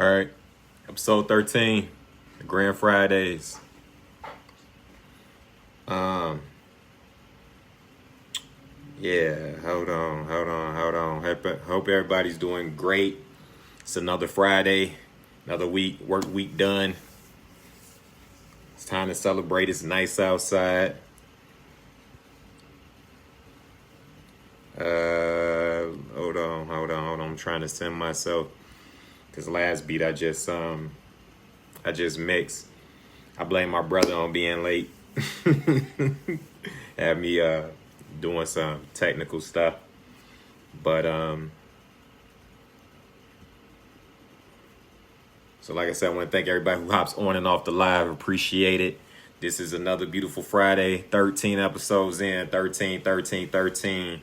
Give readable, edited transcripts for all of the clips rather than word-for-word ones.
All right, episode 13, the Grand Fridays. Yeah, hold on. Hope everybody's doing great. It's another Friday, another work week done. It's time to celebrate. It's nice outside. Hold on. I'm trying to send myself, because last beat I just mixed. I blame my brother on being late. Had me doing some technical stuff. But so like I said, I want to thank everybody who hops on and off the live. Appreciate it. This is another beautiful Friday. 13 episodes in. 13.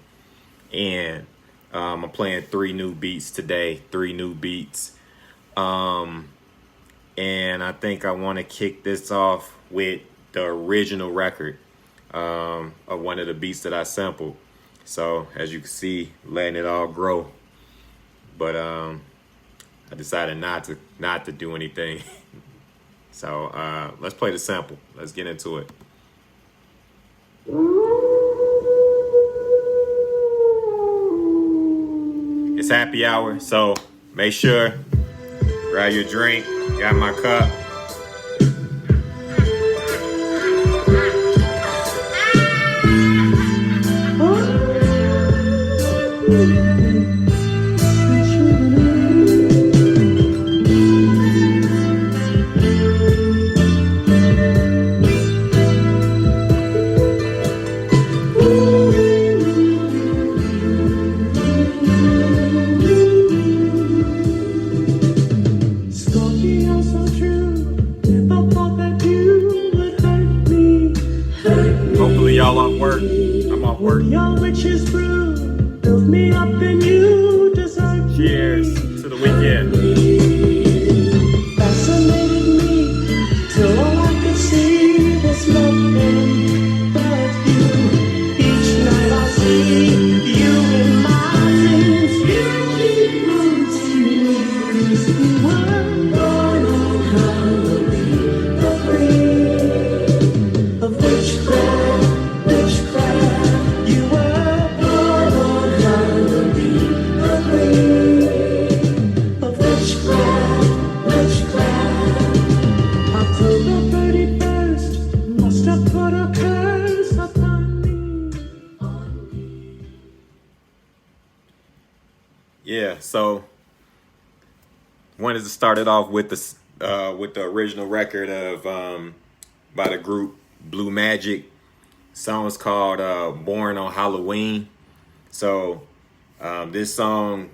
And I'm playing 3 new beats today. 3 new beats. And I think I want to kick this off with the original record of one of the beats that I sampled. So as you can see, letting it all grow. But I decided not to do anything. So let's play the sample. Let's get into it. It's happy hour, so make sure grab your drink. Got my cup. Y'all off work? I'm off work. Your witch's brew built me up and you deserve. Cheers to the weekend. Fascinated me till all I could see was nothing but you. Each night I see you in my dreams. You keep haunting me. We were born on Halloween, the queen of witchcraft. You were born on Halloween, the queen of witchcraft. October 31st must have put a curse upon me. Yeah, so wanted to start it off with the original record of by the group Blue Magic. Song's called Born on Halloween. So this song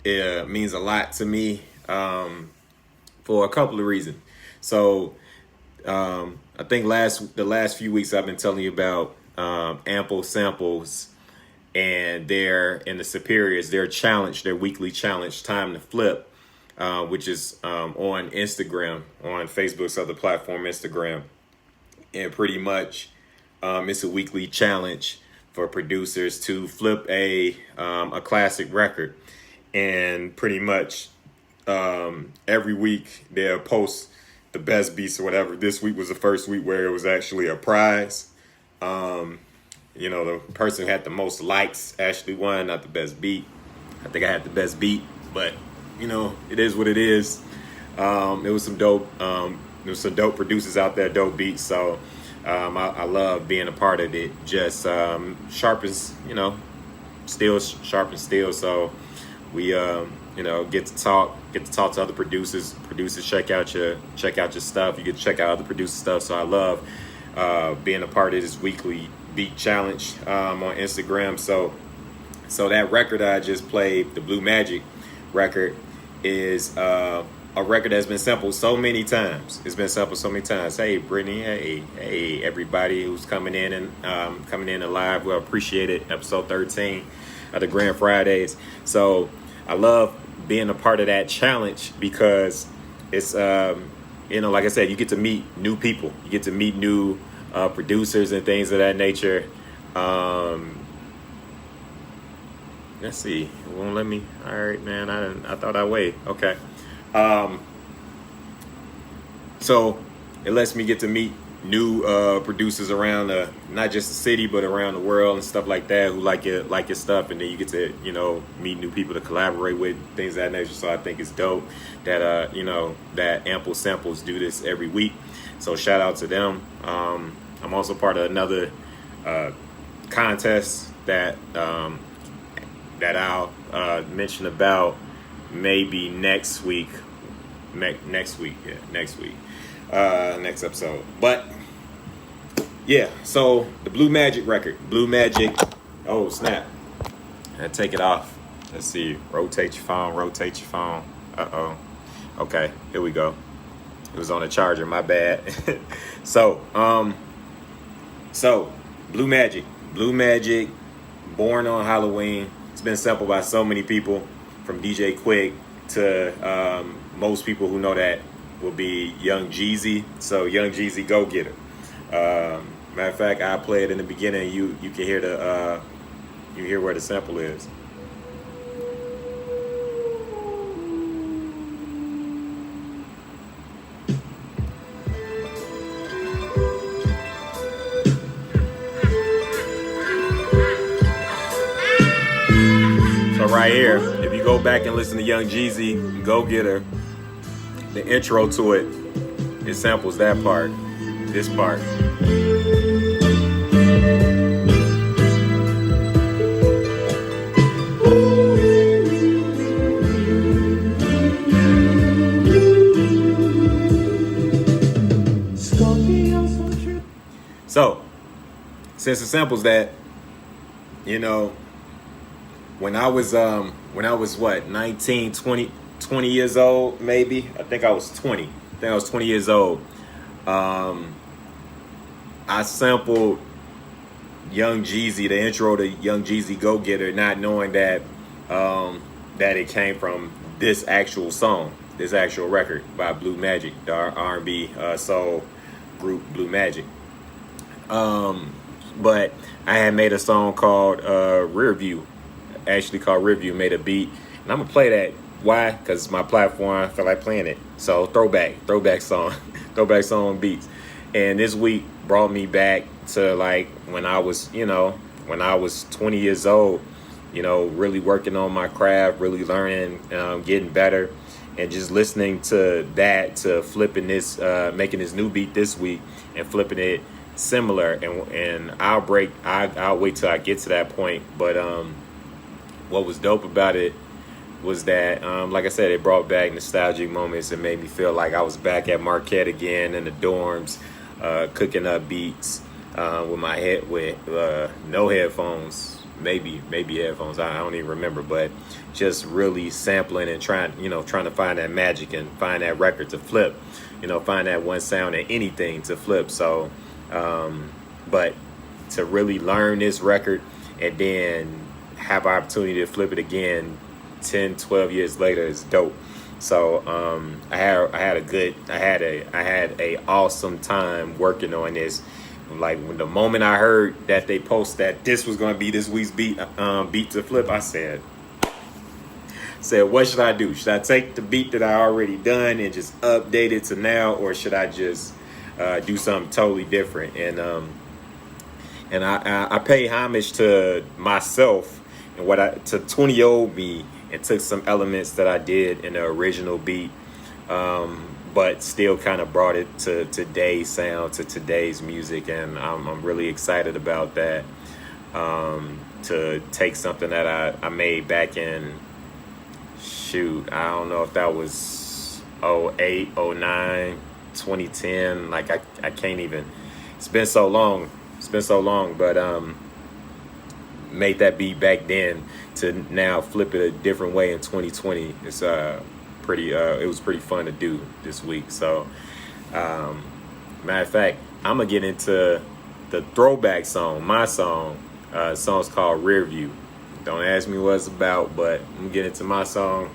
means a lot to me for a couple of reasons. So I think the last few weeks I've been telling you about Ample Samples and their Superiors, their challenge, their weekly challenge, Time to Flip, which is on Instagram, on Facebook's other platform, Instagram. And pretty much it's a weekly challenge for producers to flip a classic record. And pretty much every week they'll post the best beats or whatever. This week was the first week where it was actually a prize. The person who had the most likes actually won, not the best beat. I think I had the best beat, but it is what it is. It was some dope. There was some dope producers out there, dope beats. So I love being a part of it. Just sharpens, steel sharpens steel. So we get to talk to other producers. Producers check out your stuff. You get to check out other producers' stuff. So I love being a part of this weekly beat challenge on Instagram. So that record I just played, the Blue Magic record, is a record that's been sampled so many times. It's been sampled so many times. Hey, Brittany. Hey, everybody who's coming in live. Well, appreciate it. Episode 13 of the Grand Fridays. So I love being a part of that challenge because it's, like I said, you get to meet new people. You get to meet new producers and things of that nature. Let's see. It won't let me. All right, man. I thought I waited. Okay. So it lets me get to meet new producers around not just the city but around the world and stuff like that who like your stuff, and then you get to meet new people to collaborate with, things of that nature. So I think it's dope that that Ample Samples do this every week. So shout out to them. I'm also part of another contest that I'll mention about maybe next week. Next episode. But yeah, so the Blue Magic record. Blue Magic. Oh snap. I take it off. Let's see. Rotate your phone. Okay, here we go. It was on a charger, my bad. So Blue Magic, born on Halloween. It's been sampled by so many people, from DJ Quick to most people who know that will be Young Jeezy. So Young Jeezy, Go Getter. Matter of fact, I play it in the beginning. You can hear you hear where the sample is. So right here, if you go back and listen to Young Jeezy, Go Getter, the intro to it samples that part, this part. So, since it samples that, when I was what, 19, 20 years old, maybe. I think I was 20 years old. I sampled Young Jeezy, the intro to Young Jeezy Go Getter, not knowing that that it came from this actual song, this actual record by Blue Magic, the R&B soul group Blue Magic. But I had made a song called Rear View, made a beat, and I'm gonna play that. Why? Because it's my platform. I feel like playing it. So throwback song, throwback song beats. And this week brought me back to like when I was 20 years old, really working on my craft, really learning, getting better, and just listening to that, to flipping this, making this new beat this week and flipping it similar. And I'll wait till I get to that point. But what was dope about it was that, like I said, it brought back nostalgic moments. It made me feel like I was back at Marquette again in the dorms, cooking up beats with no headphones, maybe headphones. I don't even remember, but just really sampling and trying to find that magic and find that record to flip, find that one sound and anything to flip. So, but to really learn this record and then have an opportunity to flip it again 10, 12 years later is dope. So I had a awesome time working on this. Like when the moment I heard that they post that this was going to be this week's beat to flip, I said, what should I do? Should I take the beat that I already done and just update it to now, or should I just do something totally different? And I pay homage to myself and to 20-year-old me, and took some elements that I did in the original beat, but still kind of brought it to today's sound, to today's music, and I'm really excited about that. To take something that I made back in, I don't know if that was 08, 09, 2010. Like I can't even. It's been so long, but made that beat back then to now flip it a different way in 2020. It's it was pretty fun to do this week. So matter of fact, I'm gonna get into the throwback song, my song. Song's called Rear View. Don't ask me what it's about, but I'm gonna get into my song.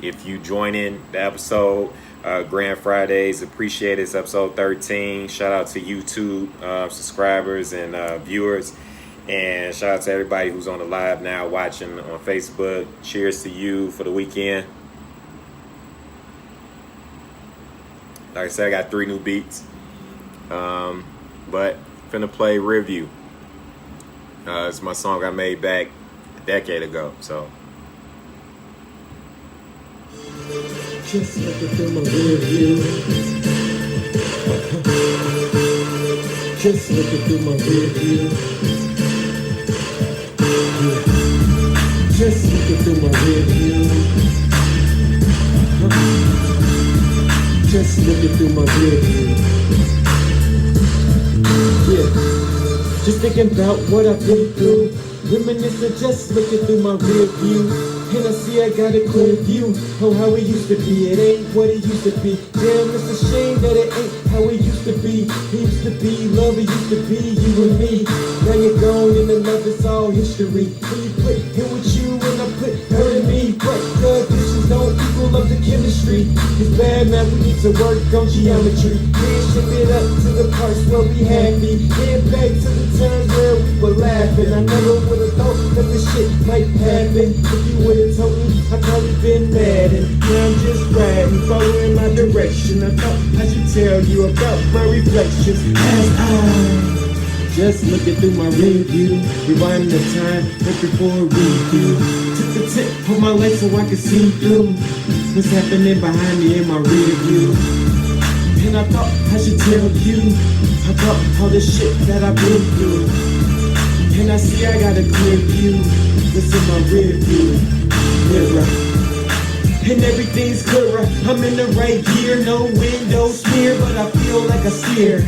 If you join in the episode, Grand Fridays, appreciate it. It's episode 13. Shout out to YouTube subscribers and viewers. And shout out to everybody who's on the live now watching on Facebook. Cheers to you for the weekend. Like I said, I got 3 new beats. But finna play Review. It's my song I made back a decade ago. So just looking through my rear view. Just looking through my rear view. Yeah. Just looking through my rear view. Just looking through my rear view. Yeah. Just thinking about what I've been through. Reminiscing, just looking through my rear view. And I see I got a clear view. Oh, how it used to be. It ain't what it used to be. Damn, it's a shame that it ain't how it used to be. It used to be love, it used to be you and me. Now you're gone and the love is all history. When you put him with you and I put her in me. But the additions don't equal up the chemistry. It's bad, man, we need to work on geometry. Then ship it up to the parts where we happy. Then back to the times where we were laughing. I never would've thought that this shit might happen. If you would've told me, I'd probably been mad. And now I'm just riding, following my direction. I thought I should tell you about my reflections as I just looking through my rear view, rewinding the time right before a review. Took the tip of my light so I could see through what's happening behind me in my rear view. And I thought I should tell you about all the shit that I've been through. And I see I got a clear view, what's in my rear view mirror. And everything's clearer, I'm in the right gear, no window smear, but I feel like a steer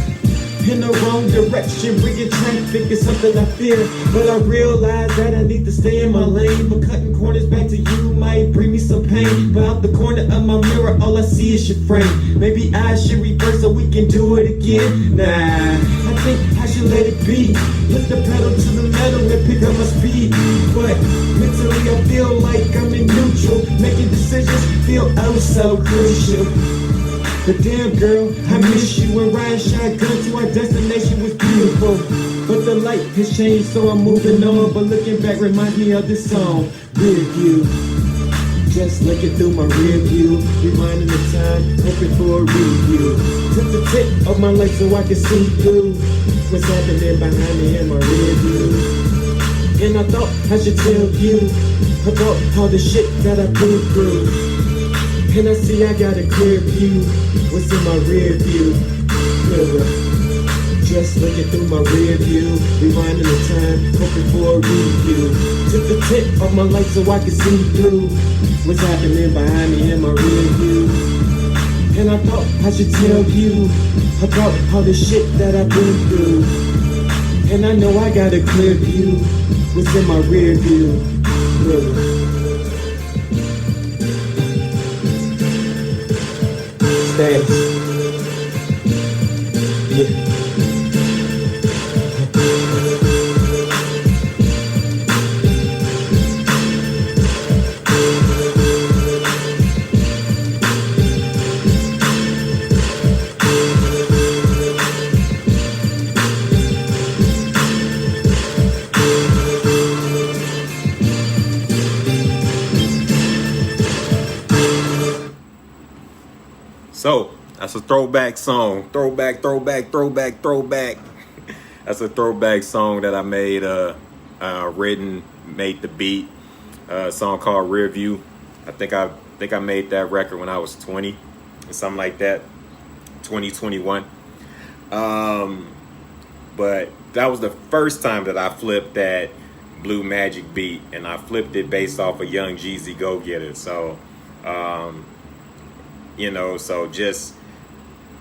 in the wrong direction, bringing traffic is something I fear. But I realize that I need to stay in my lane. But cutting corners back to you might bring me some pain. But out the corner of my mirror, all I see is your frame. Maybe I should reverse so we can do it again. Nah, I think I should let it be. Put the pedal to the metal and pick up my speed. But mentally I feel like I'm in neutral. Making decisions feel oh so crucial. But damn girl, I miss you. And riding shotgun to our destination was beautiful. But the light has changed, so I'm moving on. But looking back reminds me of this song, Rear View. Just looking through my rear view, rewinding the time, hoping for a review. Took the tip of my light so I could see through what's happening behind me in my rear view. And I thought I should tell you about all the shit that I've been through. And I see I got a clear view, what's in my rear view mirror. Just looking through my rear view, rewinding the time, hoping for a review. Took the tip of my light so I could see through what's happening behind me in my rear view. And I thought I should tell you about all the shit that I've been through. And I know I got a clear view, what's in my rear view mirror. Thanks. Yeah. So that's a throwback song. Throwback. That's a throwback song that I made, written, made the beat. A song called Rear View. I think I made that record when I was 20 or something like that. 2021. But that was the first time that I flipped that Blue Magic beat, and I flipped it based off of Young Jeezy Go Getter. So you know, so just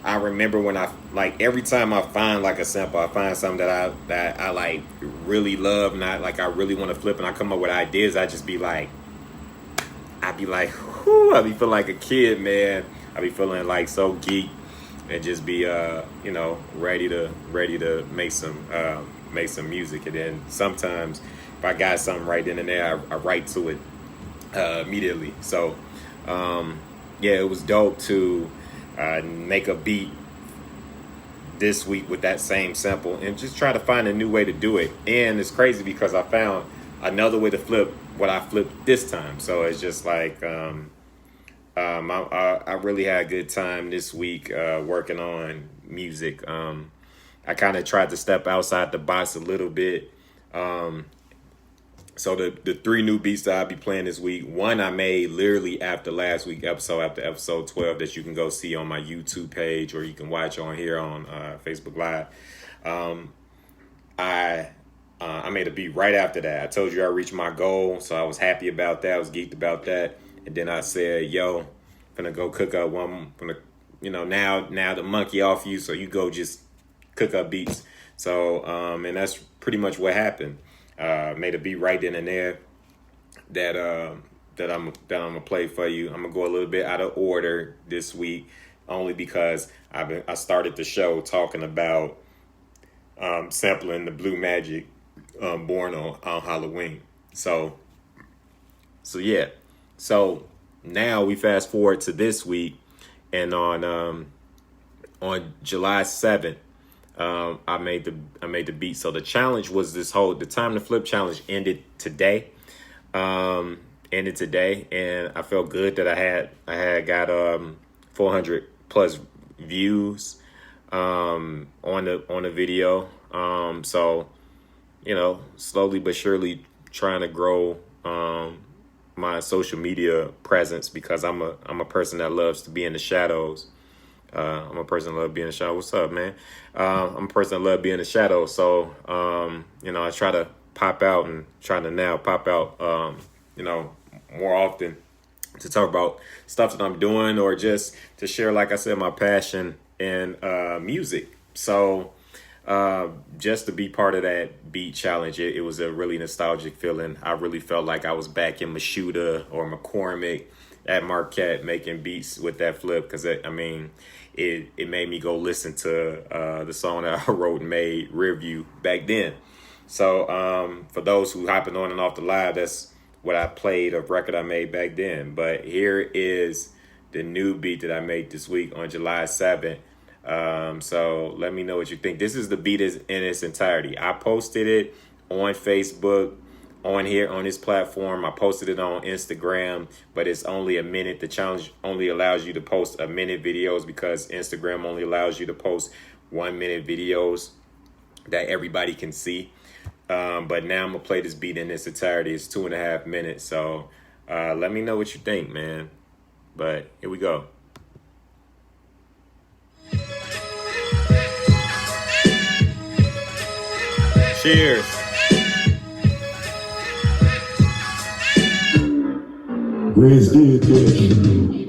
I remember when I like every time I find like a sample, I find something that I like really love, and I really want to flip, and I come up with ideas. I'd be like, whoo, I be feeling like a kid, man. I be feeling like so geek, and just be you know, ready to make some music. And then sometimes if I got something right then and there, I write to it immediately. So yeah, it was dope to make a beat this week with that same sample and just try to find a new way to do it. And it's crazy because I found another way to flip what I flipped this time. So it's just like I really had a good time this week working on music. I kind of tried to step outside the box a little bit. So the three new beats that I'll be playing this week, one I made literally after last week episode, after episode 12, that you can go see on my YouTube page, or you can watch on here on Facebook Live. I made a beat right after that. I told you I reached my goal, so I was happy about that. I was geeked about that. And then I said, yo, I'm gonna go cook up one from the, now the monkey off you, so you go just cook up beats. So, and that's pretty much what happened. Made a beat right then and there that I'm gonna play for you. I'm gonna go a little bit out of order this week, only because I started the show talking about sampling the Blue Magic Born on Halloween. So yeah. So now we fast forward to this week, and on July 7th. I made the beat. So the challenge was the time to flip challenge ended today. And I felt good that I had got 400 plus views on the video. So slowly but surely trying to grow my social media presence, because I'm a person that loves to be in the shadows. I'm a person that love being in the shadow. What's up, man? I'm a person that love being in the shadow. So, I try to pop out and try to now pop out, more often to talk about stuff that I'm doing, or just to share, like I said, my passion in music. So, just to be part of that beat challenge, it was a really nostalgic feeling. I really felt like I was back in Mashuda or McCormick at Marquette making beats with that flip, because it made me go listen to the song that I wrote and made, Rearview, back then. So for those who hopping on and off the live, that's what I played, a record I made back then. But here is the new beat that I made this week on July 7th. So let me know what you think. This is the beat in its entirety. I posted it on Facebook, on here, on this platform. I posted it on Instagram, but it's only a minute. The challenge only allows you to post a minute videos, because Instagram only allows you to post 1 minute videos that everybody can see. But now I'm gonna play this beat in its entirety. It's 2.5 minutes. So let me know what you think, man. But here we go. Cheers. GrandZ Top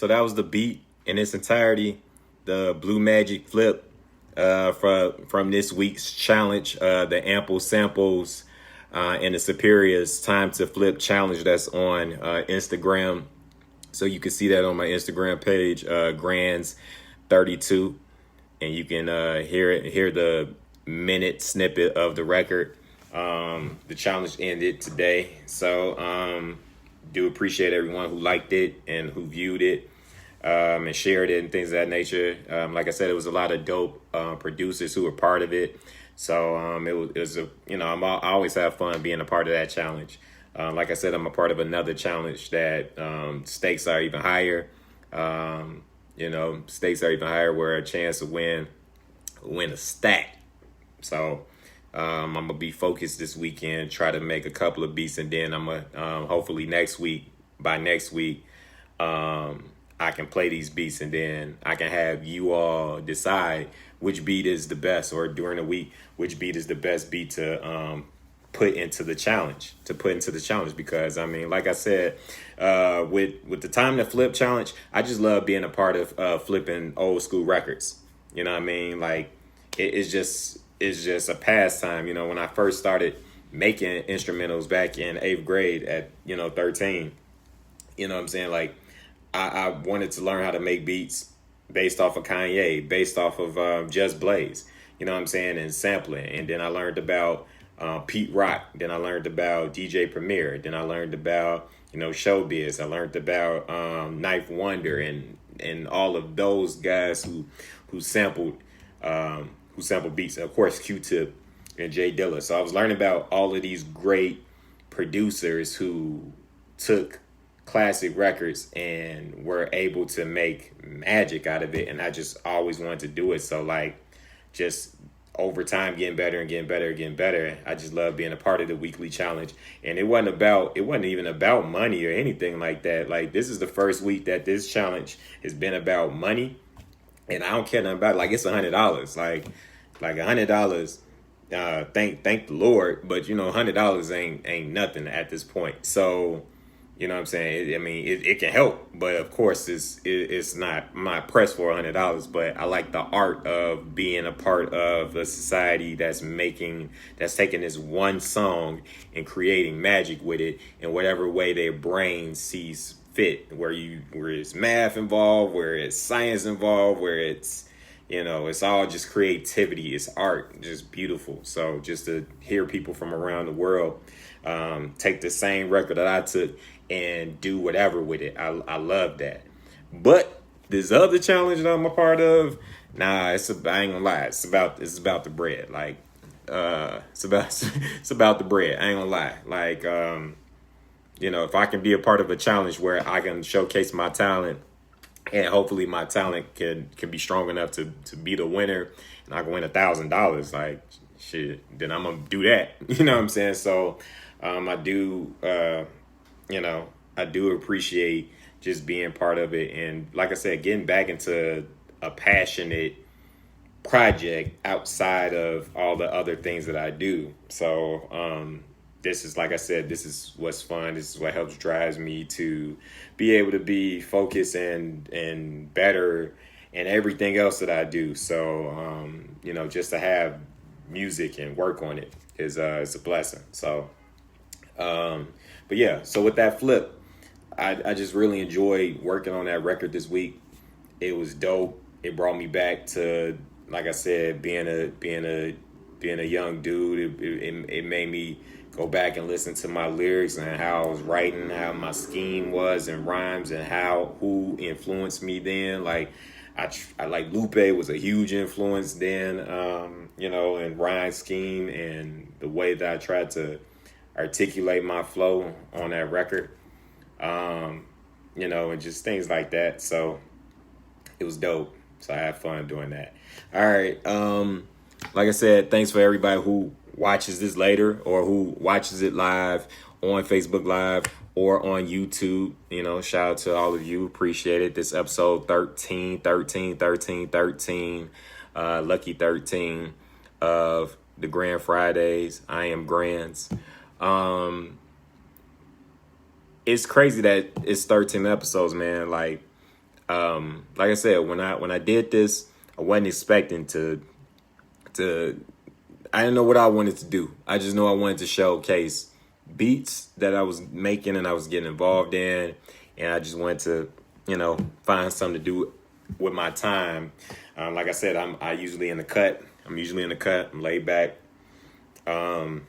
So that was the beat in its entirety, the Blue Magic flip from this week's challenge, the Ample Samples and the Superior's Time to Flip challenge that's on Instagram. So you can see that on my Instagram page, GrandZ32, and you can hear the minute snippet of the record. The challenge ended today, so do appreciate everyone who liked it and who viewed it and shared it and things of that nature. Like I said, it was a lot of dope producers who were part of it. So it was a, I always have fun being a part of that challenge. Like I said, I'm a part of another challenge that stakes are even higher. Stakes are even higher, where a chance to win a stack. So I'm gonna be focused this weekend, try to make a couple of beats, and then I'm gonna hopefully by next week, I can play these beats, and then I can have you all decide which beat is the best, or during the week, which beat is the best beat to put into the challenge. Because I mean, like I said, with the Time to Flip challenge, I just love being a part of flipping old school records. You know what I mean? Like it's just a pastime. When I first started making instrumentals back in 8th grade at 13, you know what I'm saying? Like I wanted to learn how to make beats based off of Kanye, based off of Just Blaze, you know what I'm saying, and sampling. And then I learned about Pete Rock. Then I learned about DJ Premier. Then I learned about Showbiz. I learned about Knife Wonder and all of those guys who sampled beats. And of course, Q-Tip and Jay Dilla. So I was learning about all of these great producers who took classic records and were able to make magic out of it. And I just always wanted to do it. So like, just over time, getting better and getting better and getting better. I just love being a part of the weekly challenge. And it wasn't even about money or anything like that. Like, this is the first week that this challenge has been about money. And I don't care nothing about it. Like, it's $100. Like $100. Thank the Lord. But $100 ain't nothing at this point. So, you know what I'm saying? I mean, it can help, but of course it's not, I'm not pressed for $100, but I like the art of being a part of a society that's taking this one song and creating magic with it in whatever way their brain sees fit, where it's math involved, where it's science involved, where it's, it's all just creativity, it's art, just beautiful. So just to hear people from around the world take the same record that I took and do whatever with it, I love that. But this other challenge that I'm a part of, I ain't gonna lie, it's about the bread. Like it's about the bread. I ain't gonna lie. Like if I can be a part of a challenge where I can showcase my talent, and hopefully my talent can be strong enough to be the winner, and I can win $1,000, like shit, then I'm gonna do that. You know what I'm saying? So I do appreciate just being part of it, and like I said, getting back into a passionate project outside of all the other things that I do. So this is, like I said, this is what's fun. This is what helps drives me to be able to be focused and better in everything else that I do. So just to have music and work on it is a blessing. So but yeah, so with that flip, I just really enjoyed working on that record this week. It was dope. It brought me back to, like I said, being a young dude. It made me go back and listen to my lyrics and how I was writing, how my scheme was and rhymes, and who influenced me then. Like I like Lupe was a huge influence then, in rhyme scheme and the way that I tried to articulate my flow on that record, and just things like that. So it was dope. So I had fun doing that. All right. Like I said, thanks for everybody who watches this later or who watches it live on Facebook Live or on YouTube. Shout out to all of you. Appreciate it. This episode 13, lucky 13 of the Grand Fridays. I am GrandZ. It's crazy that it's 13 episodes, man. Like, like I said, when I did this, I wasn't expecting to I didn't know what I wanted to do. I just know I wanted to showcase beats that I was making and I was getting involved in, and I just wanted to, find something to do with my time. Like I said, I'm usually in the cut. I'm laid back. I'm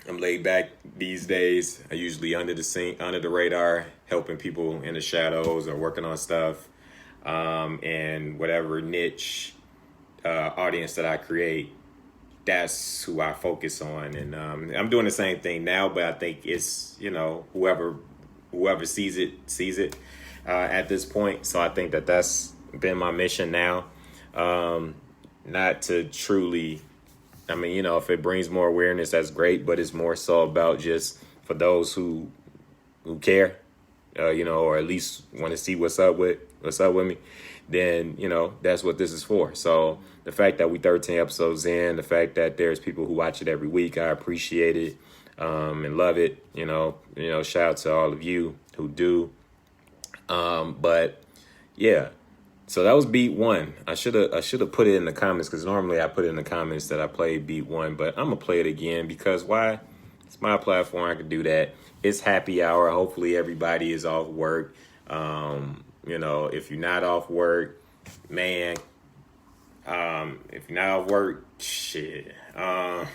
laid back these days. I usually under the radar, helping people in the shadows or working on stuff, and whatever niche audience that I create, that's who I focus on. And I'm doing the same thing now, but I think it's, whoever sees it at this point. So I think that's been my mission now, not to truly, if it brings more awareness, that's great, but it's more so about just for those who care, or at least want to see what's up with me, then, that's what this is for. So the fact that we 13 episodes in, the fact that there's people who watch it every week, I appreciate it, and love it. Shout out to all of you who do. But yeah, so that was beat one. I should have put it in the comments, because normally I put it in the comments that I played beat one, but I'm gonna play it again because why? It's my platform. I can do that. It's happy hour. Hopefully everybody is off work. If you're not off work, man, if you're not off work, shit, I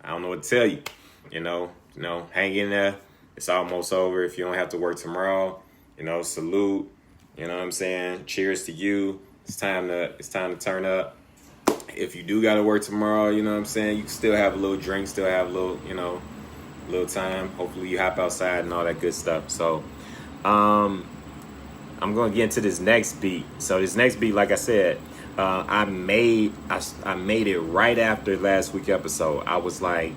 don't know what to tell you. Hang in there. It's almost over. If you don't have to work tomorrow, salute. You know what I'm saying? Cheers to you. It's time to turn up. If you do gotta work tomorrow, you know what I'm saying? You can still have a little drink, still have a little, little time. Hopefully you hop outside and all that good stuff. So, I'm gonna get into this next beat. So this next beat, like I said, I made it right after last week's episode. I was like,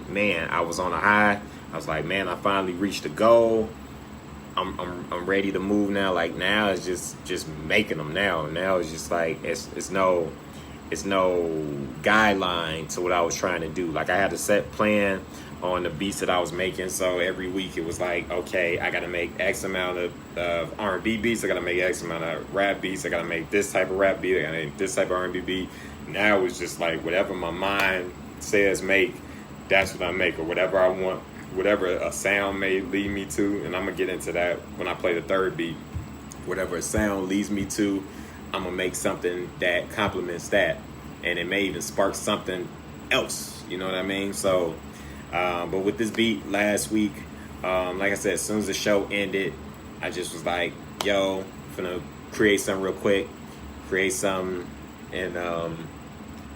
man, I was on a high. I was like, man, I finally reached the goal. I'm ready to move now. Like now it's just making them now. Now it's just like it's no guideline to what I was trying to do. Like I had a set plan on the beats that I was making. So every week it was like, okay, I got to make X amount of R&B beats. I got to make X amount of rap beats. I got to make this type of rap beat. I got to make this type of R&B beat. Now it's just like whatever my mind says make, that's what I make, or whatever I want. Whatever a sound may lead me to, and I'm gonna get into that when I play the third beat. Whatever a sound leads me to, I'm gonna make something that complements that, and it may even spark something else. You know what I mean? So, but with this beat last week, like I said, as soon as the show ended, I just was like, "Yo, I'm gonna create something real quick,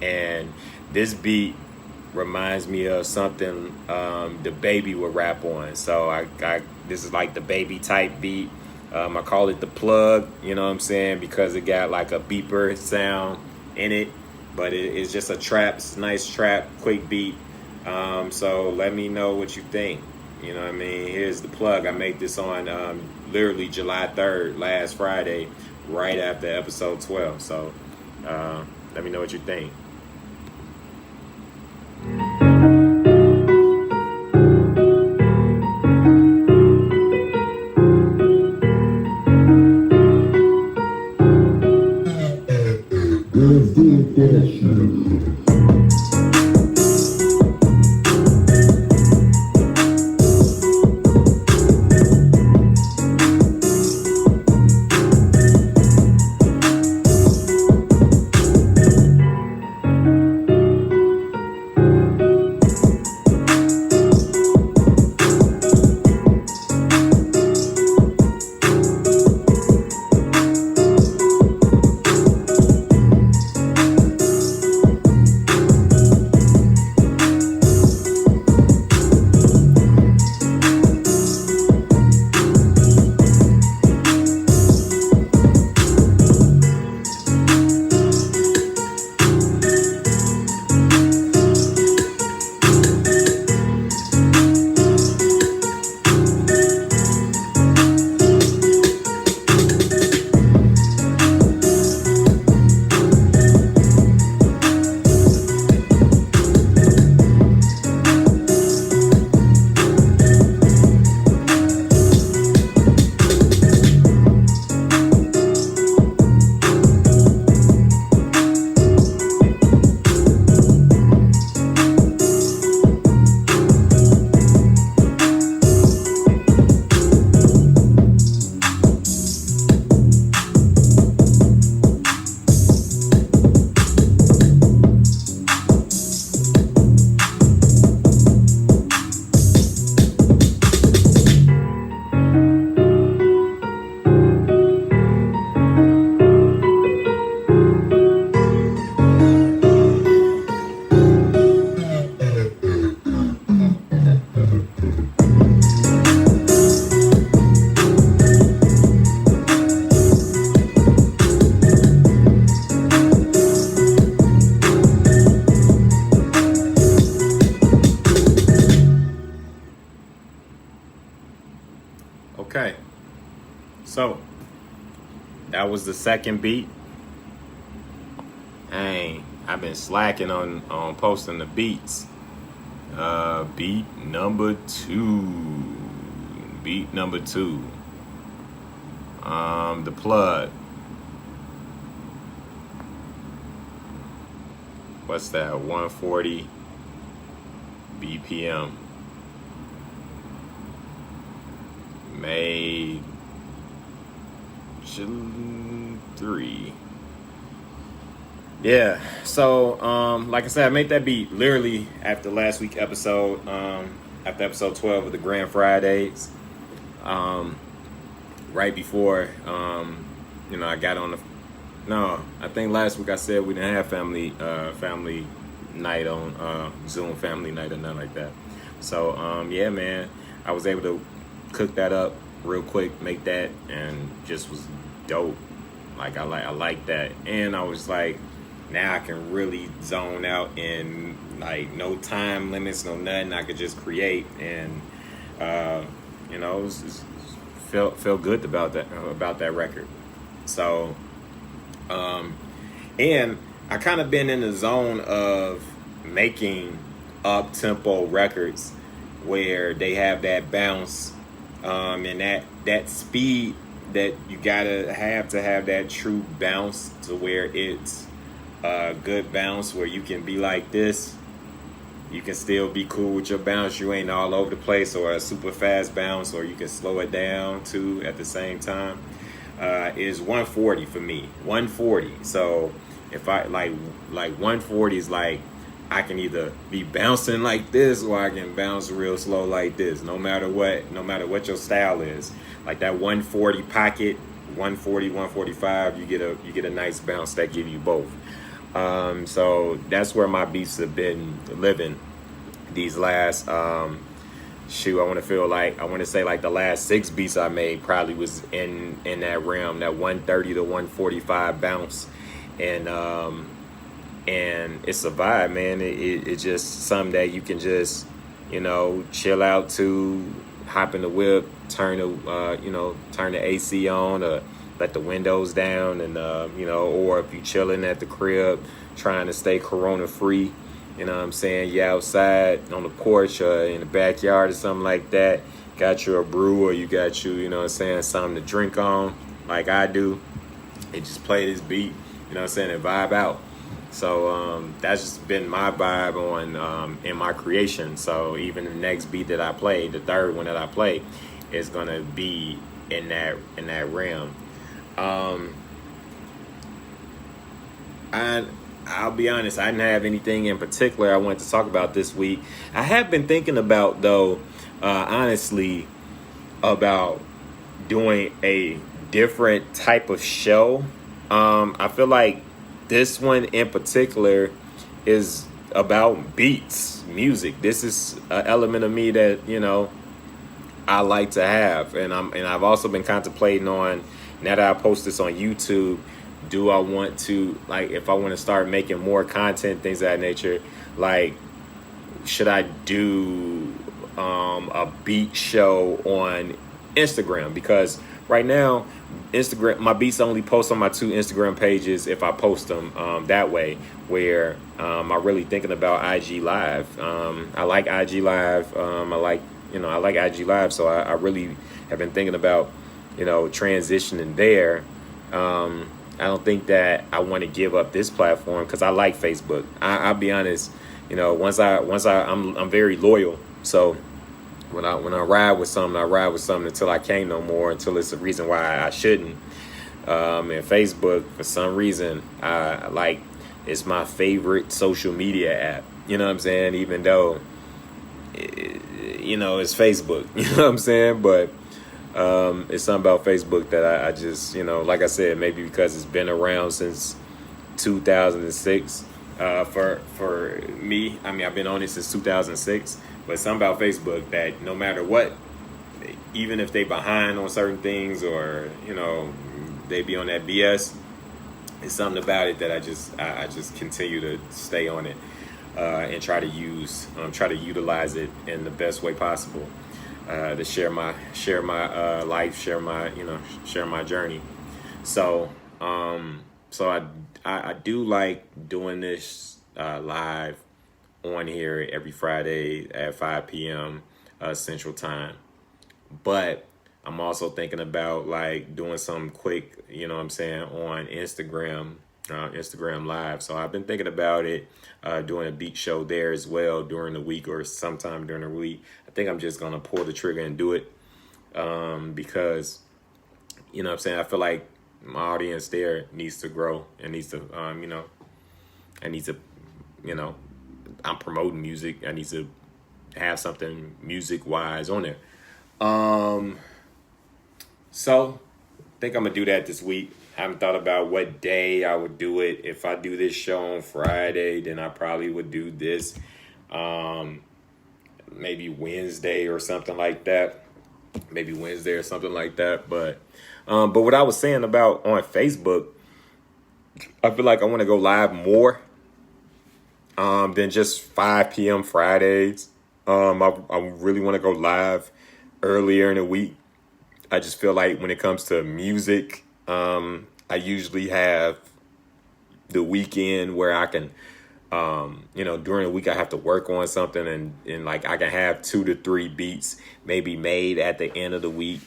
and this beat reminds me of something the Baby would rap on. So I this is like the Baby type beat. I call it the plug, you know what I'm saying, because it got like a beeper sound in it, but it's just a nice trap, quick beat. So let me know what you think. You know what I mean? Here's the plug. I made this on literally July 3rd, last Friday, right after episode 12. So let me know what you think. Okay, so that was the second beat. Dang, I've been slacking on posting the beats. Beat number two. Beat number two. The plug. What's that? 140 BPM. Made 3. Yeah, so like I said, I made that beat literally after last week's episode, after episode 12 of the Grand Fridays, right before I got on the. No, I think last week I said we didn't have family night on Zoom family night or nothing like that. So yeah, man, I was able to cook that up real quick, make that, and just was dope. Like I like that, and I was like, now I can really zone out and like no time limits, no nothing. I could just create, and it was felt good about that record. So and I kind of been in the zone of making up tempo records where they have that bounce and that speed that you gotta have to have that true bounce to where it's a good bounce where you can be like this. You can still be cool with your bounce. You ain't all over the place, or a super fast bounce, or you can slow it down too at the same time. Is 140 for me. 140. So if I like 140 is like I can either be bouncing like this or I can bounce real slow like this. No matter what your style is. Like that 140 pocket, 140, 145, you get a nice bounce that give you both. So that's where my beats have been living these last I want to say like the last 6 beats I made probably was in that realm, that 130 to 145 bounce, and it's a vibe, man. It's just something that you can just chill out to, hop in the whip, turn the AC on, or let the windows down, and or if you chilling at the crib trying to stay corona free. You know what I'm saying? You outside on the porch or in the backyard or something like that. Got you a brew, or you got you, something to drink on like I do. And just play this beat, and vibe out. So that's just been my vibe on in my creation. So even the next beat that I play, the third one that I play, is gonna be in that realm. I'll be honest, I didn't have anything in particular I wanted to talk about this week. I have been thinking about, though, honestly, about doing a different type of show. I feel like this one in particular is about beats, music. This is an element of me that, I like to have. And I've also been contemplating on, now that I post this on YouTube, do I want to, like, if I want to start making more content, things of that nature, like, should I do a beat show on Instagram? Because right now, Instagram, my beats only post on my 2 Instagram pages if I post them that way, where I'm really thinking about IG Live. I like IG Live. I like IG Live, so I really have been thinking about, transitioning there. I don't think that I want to give up this platform because I like Facebook. I'll be honest, I'm very loyal. So when I ride with something, I ride with something until I can't no more, until it's a reason why I shouldn't. And Facebook, for some reason, it's my favorite social media app. You know what I'm saying? Even though, it's Facebook. You know what I'm saying? But it's something about Facebook that I just, like I said, maybe because it's been around since 2006 for me. I mean, I've been on it since 2006, but something about Facebook that no matter what, even if they behind on certain things or, they be on that BS, it's something about it that I just continue to stay on it and try to utilize it in the best way possible. to share my life, share my journey. So I do like doing this live on here every Friday at 5 p.m. Central Time. But I'm also thinking about like doing something quick, on Instagram Live. So I've been thinking about it, doing a beat show there as well during the week or sometime during the week. I think I'm just going to pull the trigger and do it because, I feel like my audience there needs to grow and needs to, I'm promoting music. I need to have something music wise on there. So I think I'm gonna do that this week. I haven't thought about what day I would do it. If I do this show on Friday, then I probably would do this maybe Wednesday or something like that. But what I was saying about on Facebook, I feel like I want to go live more than just 5 p.m. Fridays. I really want to go live earlier in the week. I just feel like when it comes to music, I usually have the weekend where I can, during the week I have to work on something and like I can have 2 to 3 beats maybe made at the end of the week,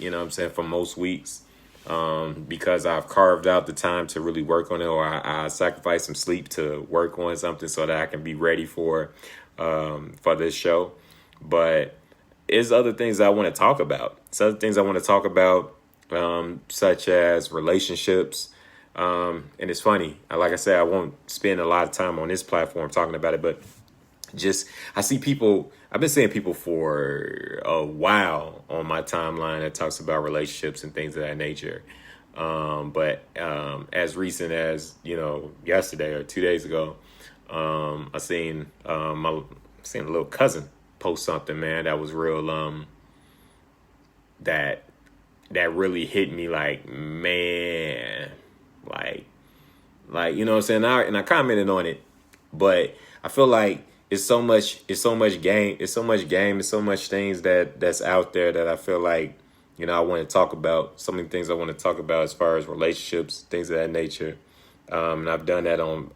for most weeks, because I've carved out the time to really work on it, or I sacrifice some sleep to work on something so that I can be ready for this show. But there's other things I want to talk about. Such as relationships. And it's funny. Like I said, I won't spend a lot of time on this platform talking about it, but I've been seeing people for a while on my timeline that talks about relationships and things of that nature. But as recent as, yesterday or 2 days ago, I seen a little cousin post something, man, that was real, that really hit me like, man, like, and I commented on it, but I feel like it's so much game, it's so much things that's out there that I feel like, I want to talk about, so many things I want to talk about as far as relationships, things of that nature. And I've done that on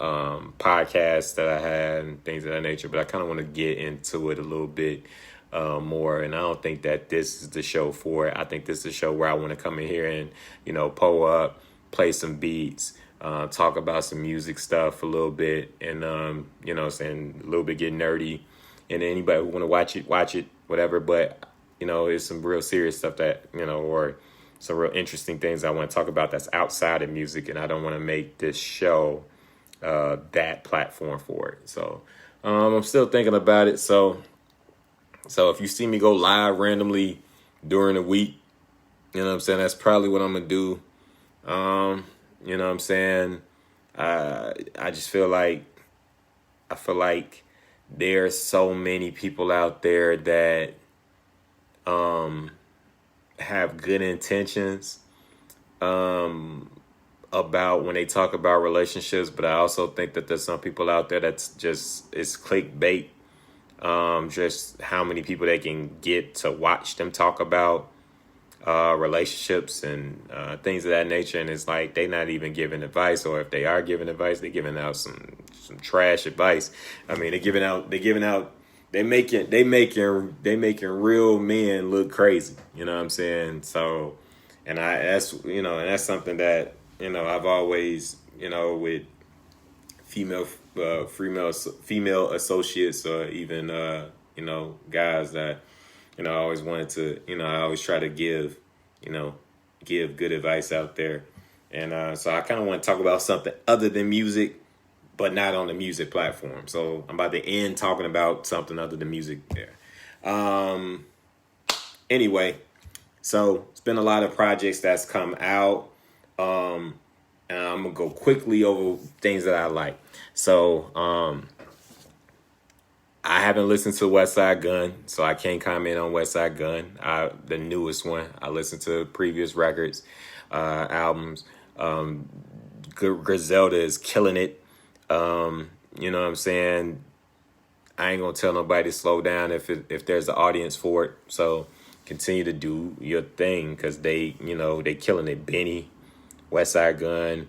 podcasts that I had and things of that nature, but I kind of want to get into it a little bit more. And I don't think that this is the show for it. I think this is the show where I want to come in here and, pull up, play some beats, talk about some music stuff a little bit, and, a little bit get nerdy. And anybody who want to watch it, whatever. But, it's some real serious stuff that, or some real interesting things I want to talk about that's outside of music, and I don't want to make this show that platform for it. So I'm still thinking about it. So if you see me go live randomly during the week, that's probably what I'm gonna do. I just feel like there's so many people out there that have good intentions about when they talk about relationships, but I also think that there's some people out there that's just, it's clickbait, just how many people they can get to watch them talk about relationships and things of that nature, and it's like they're not even giving advice, or if they are giving advice, they're giving out some trash advice. I mean, they making real men look crazy. You know what I'm saying? So, and that's something that I've always with female associates, or even guys that I always wanted to I always try to give good advice out there, and so I kind of want to talk about something other than music, but not on the music platform. So I'm about to end talking about something other than music there. Anyway, so it's been a lot of projects that's come out. And I'm gonna go quickly over things that I like. So I haven't listened to Westside Gunn, so I can't comment on Westside Gunn, the newest one. I listened to previous records, albums. Griselda is killing it. You know what I'm saying? I ain't gonna tell nobody to slow down if there's an audience for it. So continue to do your thing, because they, you know, they killing it. Benny, West Side Gun,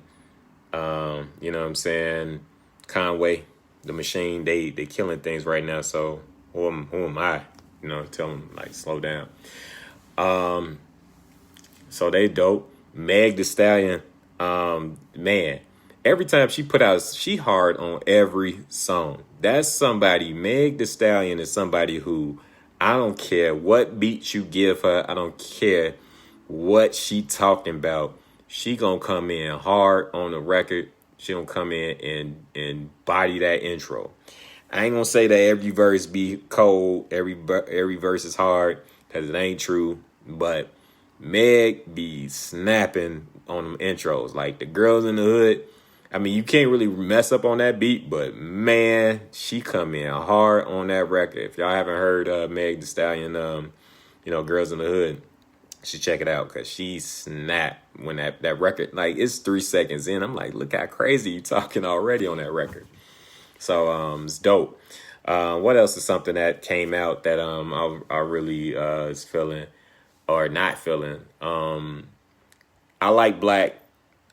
you know what I'm saying, Conway, the Machine, they killing things right now. So who am I, you know, tell them like slow down. So they dope. Meg Thee Stallion, man, every time she put out, she hard on every song. That's somebody, Meg Thee Stallion is somebody who, I don't care what beats you give her, I don't care what she talking about, she gonna come in hard on the record. She gonna come in and body that intro. I ain't gonna say that every verse be cold, every verse is hard, because it ain't true. But Meg be snapping on them intros. Like the Girls in the Hood, I mean, you can't really mess up on that beat, but man, she come in hard on that record. If y'all haven't heard Meg Thee Stallion, you know, Girls in the Hood, you should check it out, because she snapped when that record, like, it's 3 seconds in. I'm like, look how crazy you talking already on that record. So it's dope. What else is something that came out that I really is feeling or not feeling? I like Black.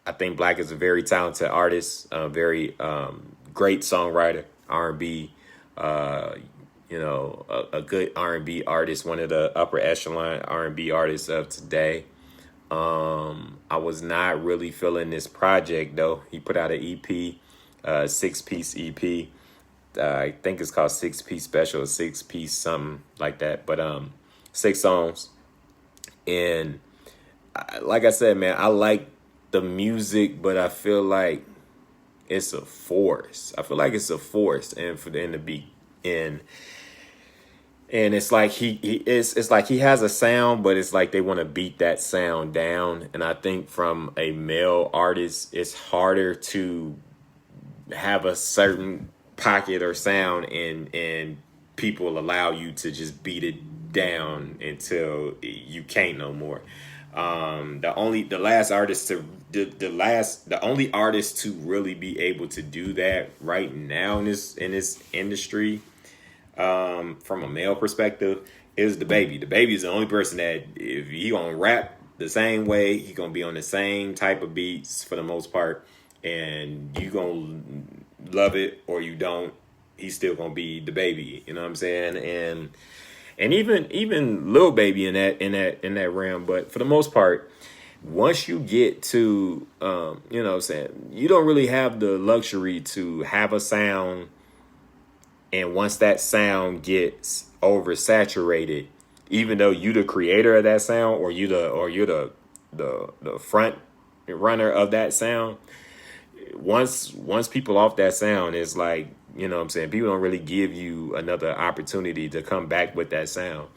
I think Black is a very talented artist, a very great songwriter, R&B, you know, a good R&B artist, one of the upper echelon R&B artists of today. I was not really feeling this project though. He put out an EP, 6-piece EP. I think it's called 6-piece special, 6-piece something like that. But 6 songs, and like I said, man, I like the music, but I feel like it's a force. And for them to be in, and it's like it's like he has a sound, but it's like they want to beat that sound down. And I think from a male artist, it's harder to have a certain pocket or sound, and people allow you to just beat it down until you can't no more. The only artist to really be able to do that right now in this industry, from a male perspective, is DaBaby. DaBaby is the only person that, if he gonna rap the same way, he gonna be on the same type of beats for the most part, and you gonna love it or you don't, he's still gonna be DaBaby. You know what I'm saying? And even Lil Baby in that realm. But for the most part, once you get to you know what I'm saying, you don't really have the luxury to have a sound, and once that sound gets oversaturated, even though you the creator of that sound, or you're the front runner of that sound, once people off that sound, it's like, you know what I'm saying, people don't really give you another opportunity to come back with that sound.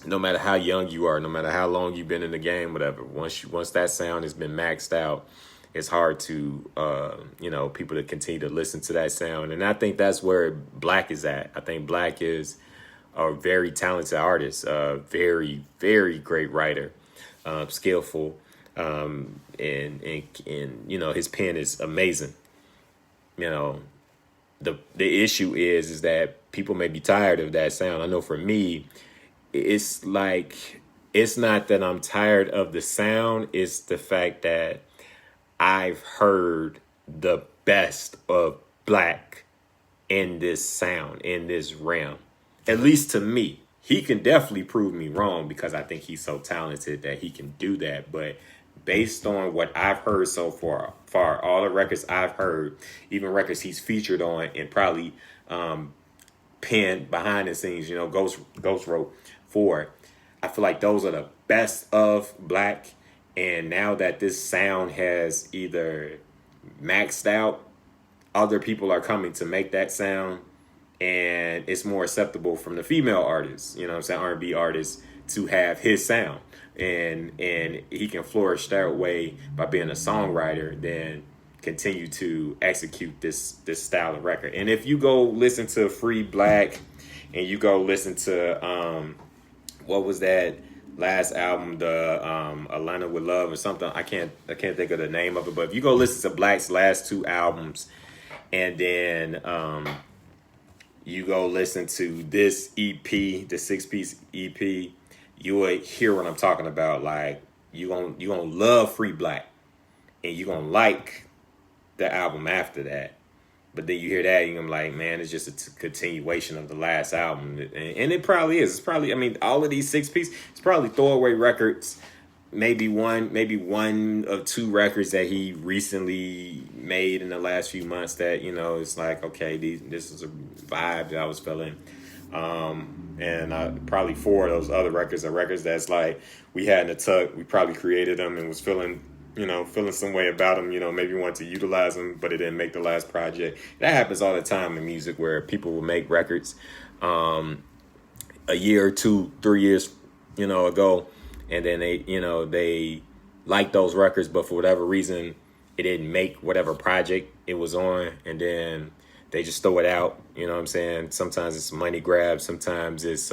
No matter how young you are, no matter how long you've been in the game, whatever, once that sound has been maxed out, it's hard to, you know, people to continue to listen to that sound. And I think that's where Black is at. I think Black is a very talented artist, very, very great writer, skillful, and you know, his pen is amazing. You know, the issue is that people may be tired of that sound. I know for me, it's like, it's not that I'm tired of the sound, it's the fact that I've heard the best of Black in this sound, in this realm. At least to me. He can definitely prove me wrong, because I think he's so talented that he can do that. But based on what I've heard so far, all the records I've heard, even records he's featured on and probably penned behind the scenes, you know, Ghost wrote for, I feel like those are the best of Black. And now that this sound has either maxed out, other people are coming to make that sound, and it's more acceptable from the female artists, you know what I'm saying, R&B artists, to have his sound. And he can flourish that way by being a songwriter, then continue to execute this style of record. And if you go listen to Free Black, and you go listen to what was that last album, the Atlanta with Love or something, I can't think of the name of it, but if you go listen to Black's last 2 albums, and then you go listen to this EP, the 6-piece EP, you will hear what I'm talking about. Like you gonna love Free Black, and you gonna like the album after that. But then you hear that, and you're like, man, it's just a continuation of the last album, and it probably is. It's probably, I mean, all of these 6-piece, it's probably throwaway records. Maybe one of two records that he recently made in the last few months that, you know, it's like, okay, this is a vibe that I was feeling. And probably 4 of those other records are records that's like we had in the tuck. We probably created them and was feeling some way about them, maybe wanted to utilize them, but it didn't make the last project. That happens all the time in music where people will make records a year or 2, 3 years, ago. And then they like those records, but for whatever reason, it didn't make whatever project it was on. And then they just throw it out. You know what I'm saying? Sometimes it's money grab. Sometimes it's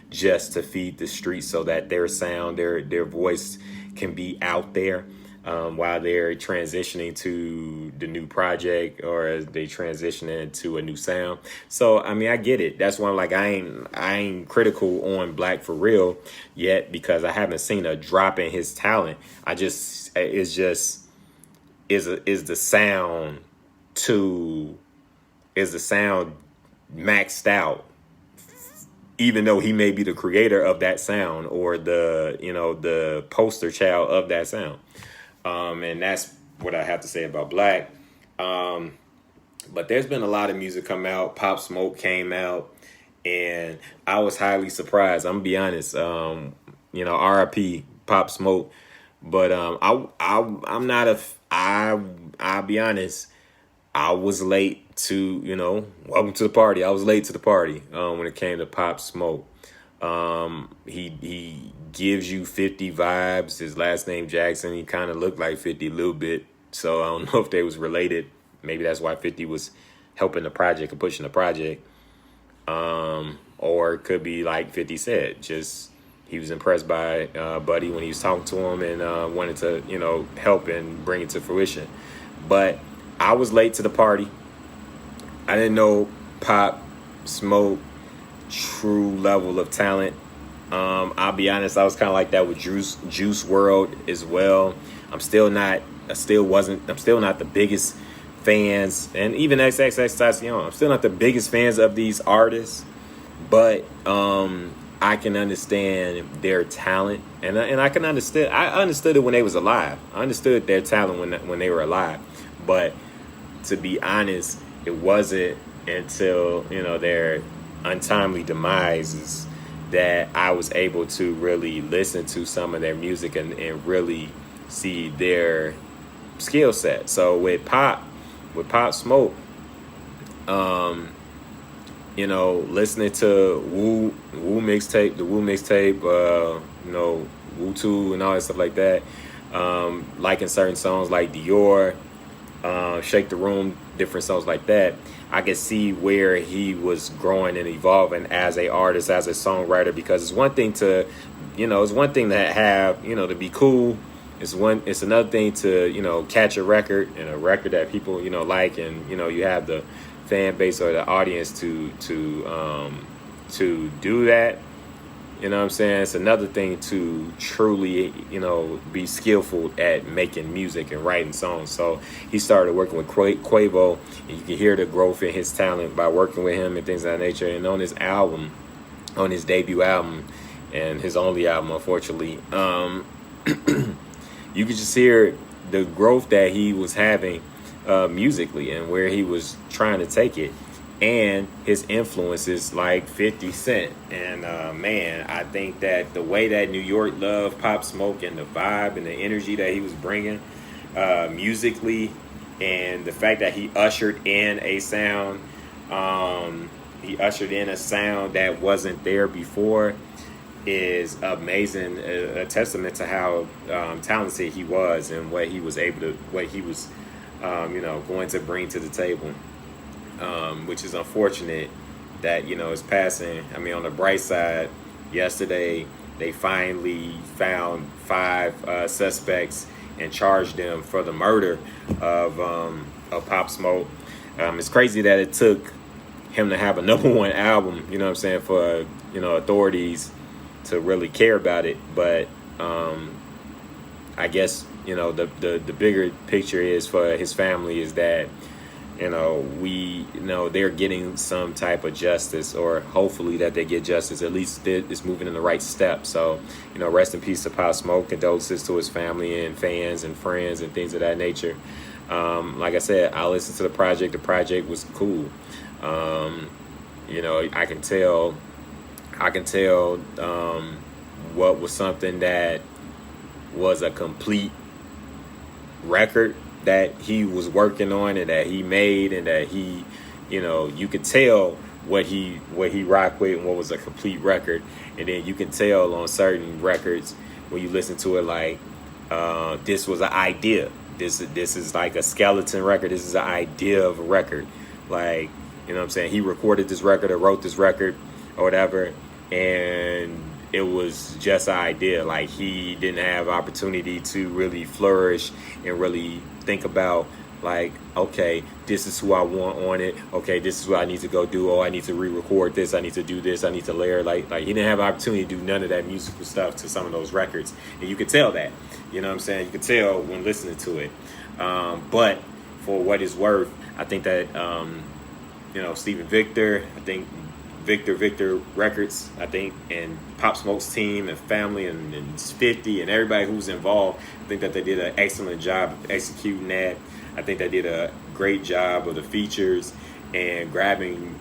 just to feed the streets so that their sound, their voice can be out there while they're transitioning to the new project or as they transition into a new sound. So, I mean, I get it. That's why I'm like, I ain't critical on Black for real yet because I haven't seen a drop in his talent. Is the sound maxed out, even though he may be the creator of that sound or the poster child of that sound. And that's what I have to say about Black. But there's been a lot of music come out. Pop Smoke came out, and I was highly surprised. I'm gonna be honest. R.I.P. Pop Smoke. But I'm not I'll be honest. I was late to, welcome to the party. I was late to the party when it came to Pop Smoke. He gives you 50 vibes. His last name Jackson. He kind of looked like 50 a little bit. So I don't know if they was related. Maybe that's why 50 was helping the project or pushing the project. Or it could be like 50 said, just he was impressed by Buddy when he was talking to him and wanted to, help and bring it to fruition. But I was late to the party. I didn't know Pop Smoke true level of talent. I'll be honest, I was kind of like that with Juice World as well. I'm still not the biggest fans, and even XXXTentacion, I'm still not the biggest fans of these artists, but I can understand their talent, and I understood it when they was alive. I understood their talent when they were alive, but to be honest, it wasn't until their untimely demises that I was able to really listen to some of their music and really see their skill set. So with Pop Smoke, listening to the Wu mixtape, Wu 2 and all that stuff like that, liking certain songs like Dior, Shake the Room, different songs like that, I could see where he was growing and evolving as a artist, as a songwriter, because it's one thing to have, to be cool. It's another thing to, catch a record and a record that people, like, and, you have the fan base or the audience to do that. You know what I'm saying? It's another thing to truly, be skillful at making music and writing songs. So he started working with Quavo, and you can hear the growth in his talent by working with him and things of that nature. And on his album, on his debut album, and his only album, unfortunately, you could just hear the growth that he was having musically and where he was trying to take it. And his influences like 50 Cent. And man, I think that the way that New York loved Pop Smoke and the vibe and the energy that he was bringing musically, and the fact that he ushered in a sound, that wasn't there before, is amazing. A testament to how talented he was and what he was going to bring to the table. Which is unfortunate that, is passing. I mean, on the bright side, yesterday they finally found 5 suspects and charged them for the murder of Pop Smoke. It's crazy that it took him to have a #1 album, you know what I'm saying, for, you know, authorities to really care about it. But I guess, you know, the bigger picture is for his family is that, you know, they're getting some type of justice, or hopefully that they get justice. At least it's moving in the right step. So, you know, rest in peace to Pop Smoke. Condolences to his family and fans and friends and things of that nature. Like I said, I listened to the project. The project was cool. You know, I can tell what was something that was a complete record that he was working on and that he made, and that he, you know, you could tell what he rocked with and what was a complete record. And then you can tell on certain records when you listen to it, like, this was an idea. This is like a skeleton record. This is an idea of a record. Like, you know what I'm saying? He recorded this record or wrote this record or whatever, and it was just an idea. Like, he didn't have opportunity to really flourish and really think about, like, okay, this is who I want on it. Okay, this is what I need to go do. Oh, I need to re-record this. I need to do this. I need to layer. Like he didn't have an opportunity to do none of that musical stuff to some of those records. And you could tell that. You know what I'm saying? You could tell when listening to it. But for what it's worth, I think that, you know, Stephen Victor, I think Victor Records, I think, and Pop Smoke's team and family and 50 and everybody who's involved, I think that they did an excellent job of executing that. I think they did a great job of the features and grabbing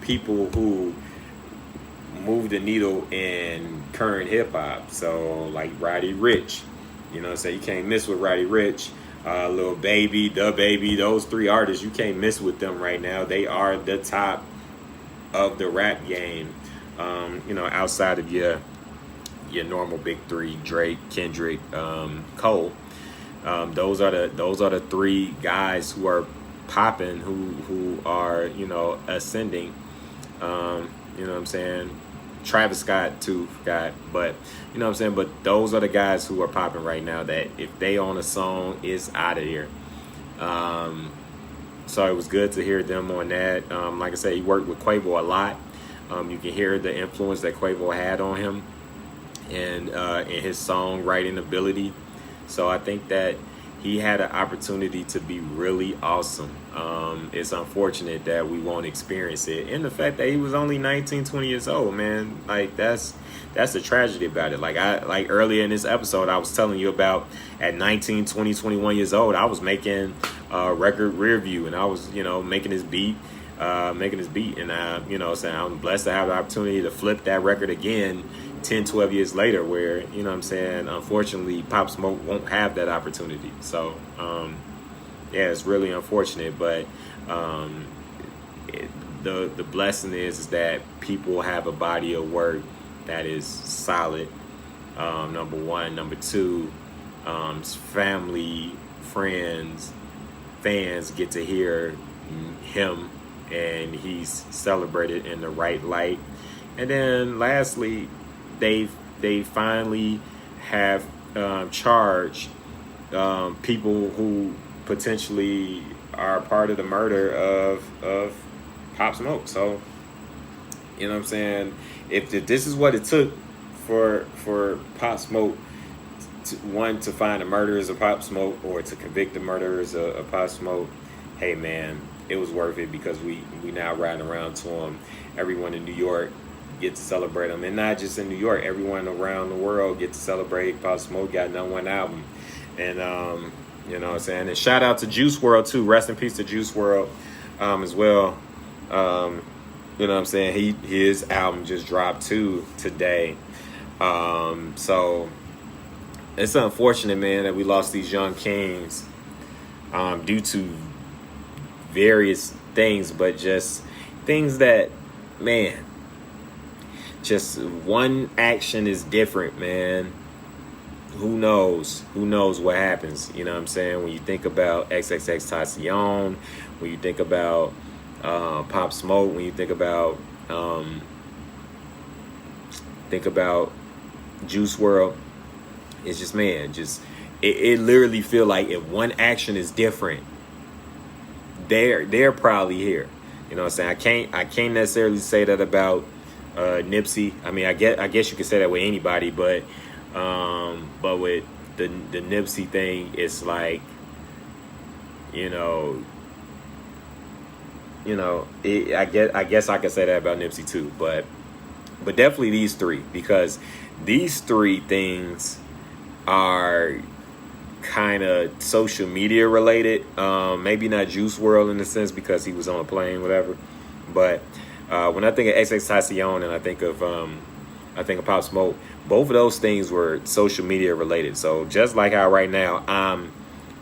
people who move the needle in current hip hop. So like Roddy Ricch, you know what I'm saying? You can't miss with Roddy Ricch. Lil Baby, Da Baby, those three artists, you can't miss with them right now. They are the top of the rap game, you know, outside of your normal big three, Drake, Kendrick, Cole. Those are the three guys who are popping, who are, you know, ascending. You know what I'm saying? Travis Scott too, forgot, but you know what I'm saying. But those are the guys who are popping right now. That if they own a song, it's out of here. So it was good to hear them on that. Like I said, he worked with Quavo a lot. You can hear the influence that Quavo had on him, and in his songwriting ability. So I think that he had an opportunity to be really awesome. It's unfortunate that we won't experience it. And the fact that he was only 19, 20 years old, man, like that's the tragedy about it. Like earlier in this episode, I was telling you about at 19, 20, 21 years old, I was making a record rear view, and I was, you know, making this beat. And you know, saying I'm blessed to have the opportunity to flip that record again 10, 12 years later, where, you know what I'm saying, unfortunately, Pop Smoke won't have that opportunity. So, yeah, it's really unfortunate, but the blessing is that people have a body of work that is solid, number one. Number two, family, friends, fans get to hear him, and he's celebrated in the right light. And then lastly, they finally have charged people who potentially are part of the murder of Pop Smoke. So, you know what I'm saying? If this is what it took for Pop Smoke, to find the murderers of Pop Smoke, or to convict the murderers of Pop Smoke, hey man, it was worth it, because we now riding around to him. Everyone in New York get to celebrate him, and not just in New York, everyone around the world get to celebrate Pop Smoke got #1 album. And you know what I'm saying? And shout out to Juice WRLD too. Rest in peace to Juice WRLD as well. You know what I'm saying? His album just dropped too today. So it's unfortunate, man, that we lost these young kings due to various things, but just things that, man, just one action is different, man. Who knows what happens? You know what I'm saying? When you think about XXXTentacion, when you think about Pop Smoke, when you think about Juice WRLD, it's just, man, it literally feel like if one action is different, they're probably here. You know what I'm saying? I can't necessarily say that about Nipsey. I mean, I guess you could say that with anybody, but with the Nipsey thing, it's like, you know, I guess I could say that about Nipsey too, but definitely these three, because these three things are kind of social media related. Maybe not Juice World in the sense because he was on a plane, whatever. But when I think of XXXTentacion and I think of Pop Smoke, both of those things were social media related. So just like how right now I'm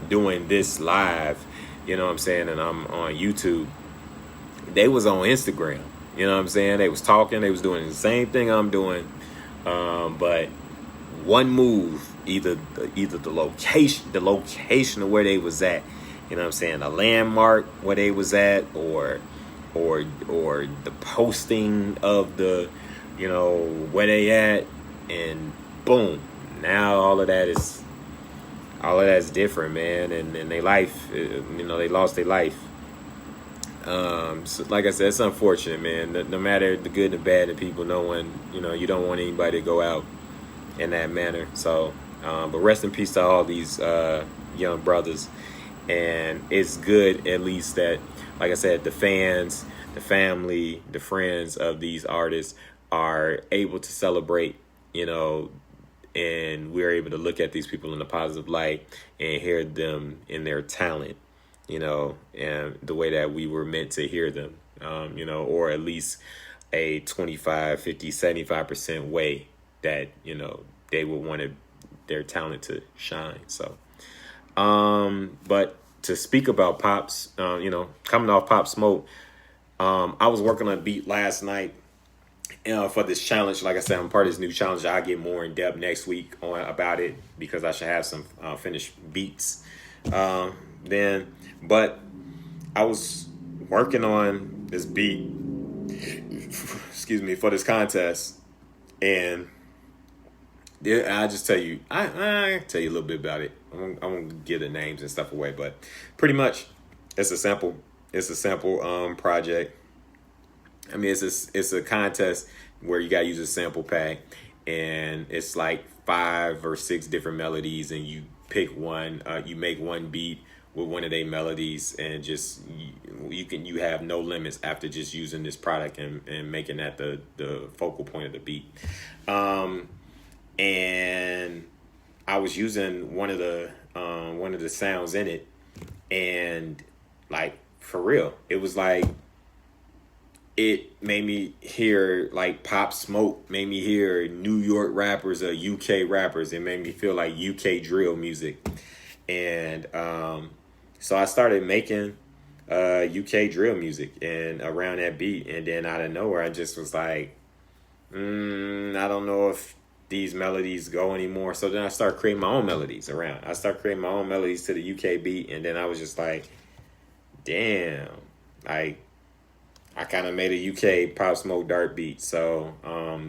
doing this live, you know what I'm saying, and I'm on YouTube, they was on Instagram. You know what I'm saying? They was talking, they was doing the same thing I'm doing, but one move, either the location of where they was at, you know what I'm saying, a landmark where they was at, or the posting of the, you know, where they at, and boom, now all of that's different, man, and their life, you know, they lost their life. So like I said, it's unfortunate, man. No matter the good and the bad, and people knowing, you know, you don't want anybody to go out in that manner. So, but rest in peace to all these young brothers. And it's good, at least, that, like I said, the fans, the family, the friends of these artists are able to celebrate, you know, and we're able to look at these people in a positive light and hear them in their talent, you know, and the way that we were meant to hear them, you know, or at least a 25, 50, 75% way that, you know, they would want their talent to shine. So, but to speak about Pops, you know, coming off Pop Smoke, I was working on a beat last night for this challenge. Like I said, I'm part of this new challenge. I'll get more in depth next week about it because I should have some finished beats then. But I was working on this beat, excuse me, for this contest, and I just tell you, I tell you a little bit about it. I won't give the names and stuff away, but pretty much it's a sample. It's a sample project. I mean, it's a contest where you gotta use a sample pack, and it's like 5 or 6 different melodies, and you pick one. You make one beat with one of their melodies, and just you have no limits after just using this product and making that the focal point of the beat. And I was using one of the sounds in it, and like, for real, it was like, it made me hear like Pop Smoke, made me hear New York rappers or UK rappers. It made me feel like UK drill music. And so I started making UK drill music and around that beat. And then out of nowhere, I just was like, I don't know if these melodies go anymore. So then I started creating my own melodies around. I started creating my own melodies to the UK beat. And then I was just like, damn, like, I kind of made a UK Pop Smoke Dark beat. So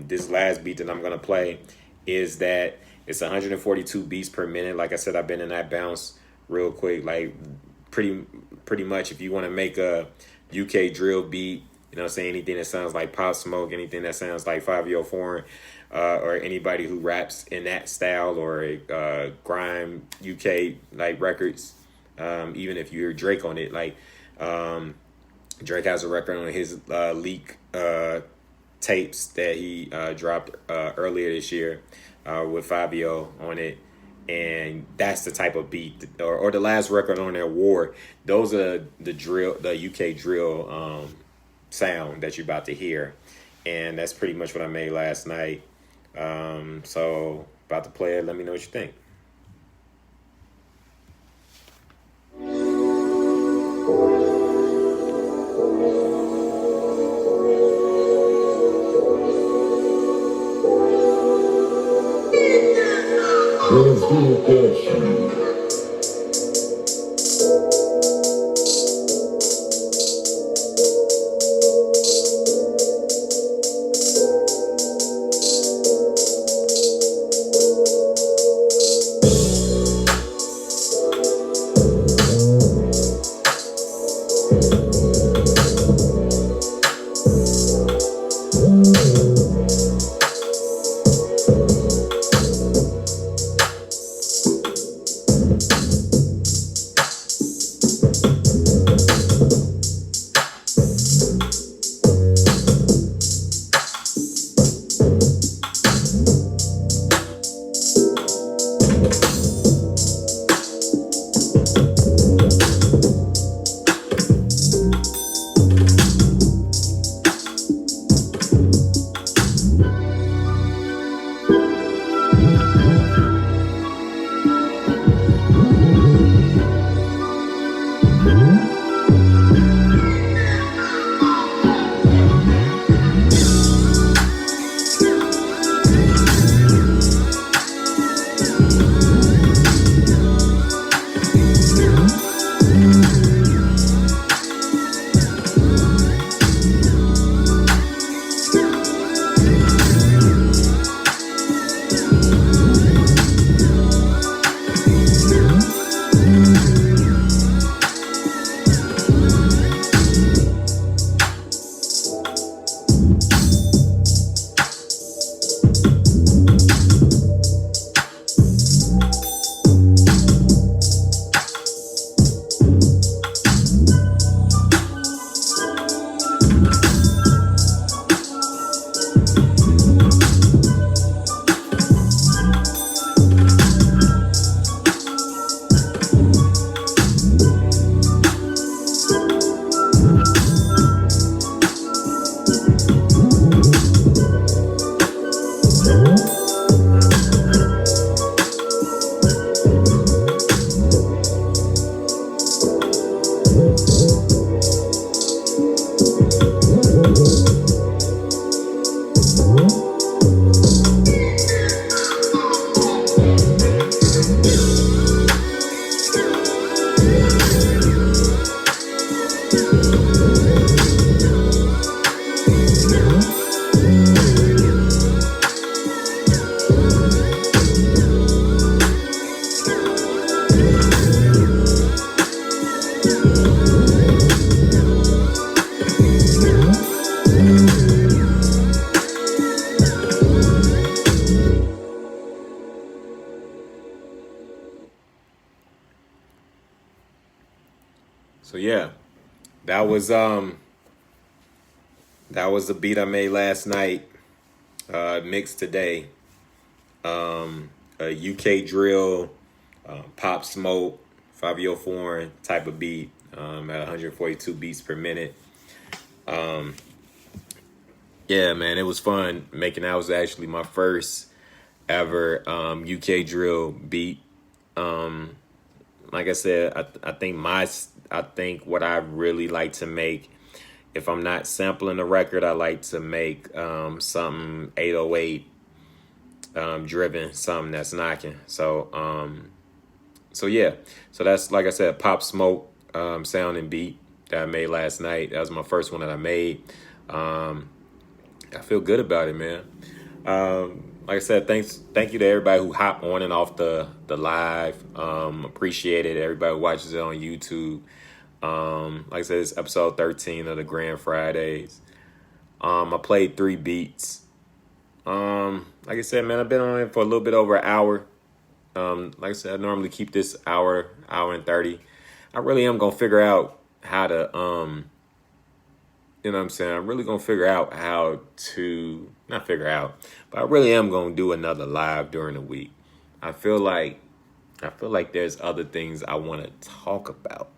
this last beat that I'm going to play is that it's 142 beats per minute. Like I said, I've been in that bounce real quick. Like pretty much if you want to make a UK drill beat, you know what I'm saying, anything that sounds like Pop Smoke, anything that sounds like 5 Foreign, or anybody who raps in that style, or grime UK like records, even if you hear Drake on it, like Drake has a record on his leak tapes that he dropped earlier this year with Fabio on it, and that's the type of beat, or the last record on there, War. Those are the UK drill sound that you're about to hear, and that's pretty much what I made last night. So about to play it. Let me know what you think. Let's do it. So yeah, that was the beat I made last night, mixed today. A UK drill, pop smoke, Fabio Foreign type of beat, at 142 beats per minute. Yeah, man, it was fun making. That was actually my first ever UK drill beat. Like I said, I think what I really like to make, if I'm not sampling a record, I like to make something 808 driven, something that's knocking. So yeah, so that's, like I said, Pop Smoke sound and beat that I made last night. That was my first one that I made. I feel good about it, man. Like I said, thank you to everybody who hopped on and off the live. Appreciate it. Everybody who watches it on YouTube. Like I said, it's episode 13 of the Grand Fridays. I played 3 beats. Like I said, man, I've been on it for a little bit over an hour. Like I said, I normally keep this hour and 30. I really am gonna figure out how to you know what I'm saying? I'm really gonna figure out how to, not figure out, but I really am gonna do another live during the week. I feel like there's other things I want to talk about.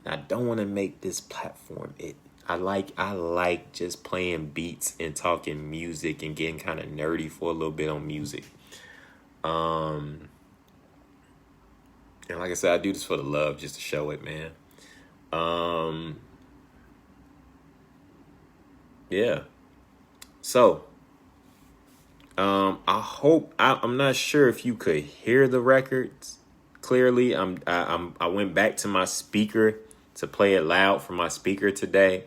And I don't want to make this platform it. I like just playing beats and talking music and getting kind of nerdy for a little bit on music. And like I said, I do this for the love, just to show it, man. Yeah. So, I'm not sure if you could hear the records clearly. I went back to my speaker to play it loud from my speaker today.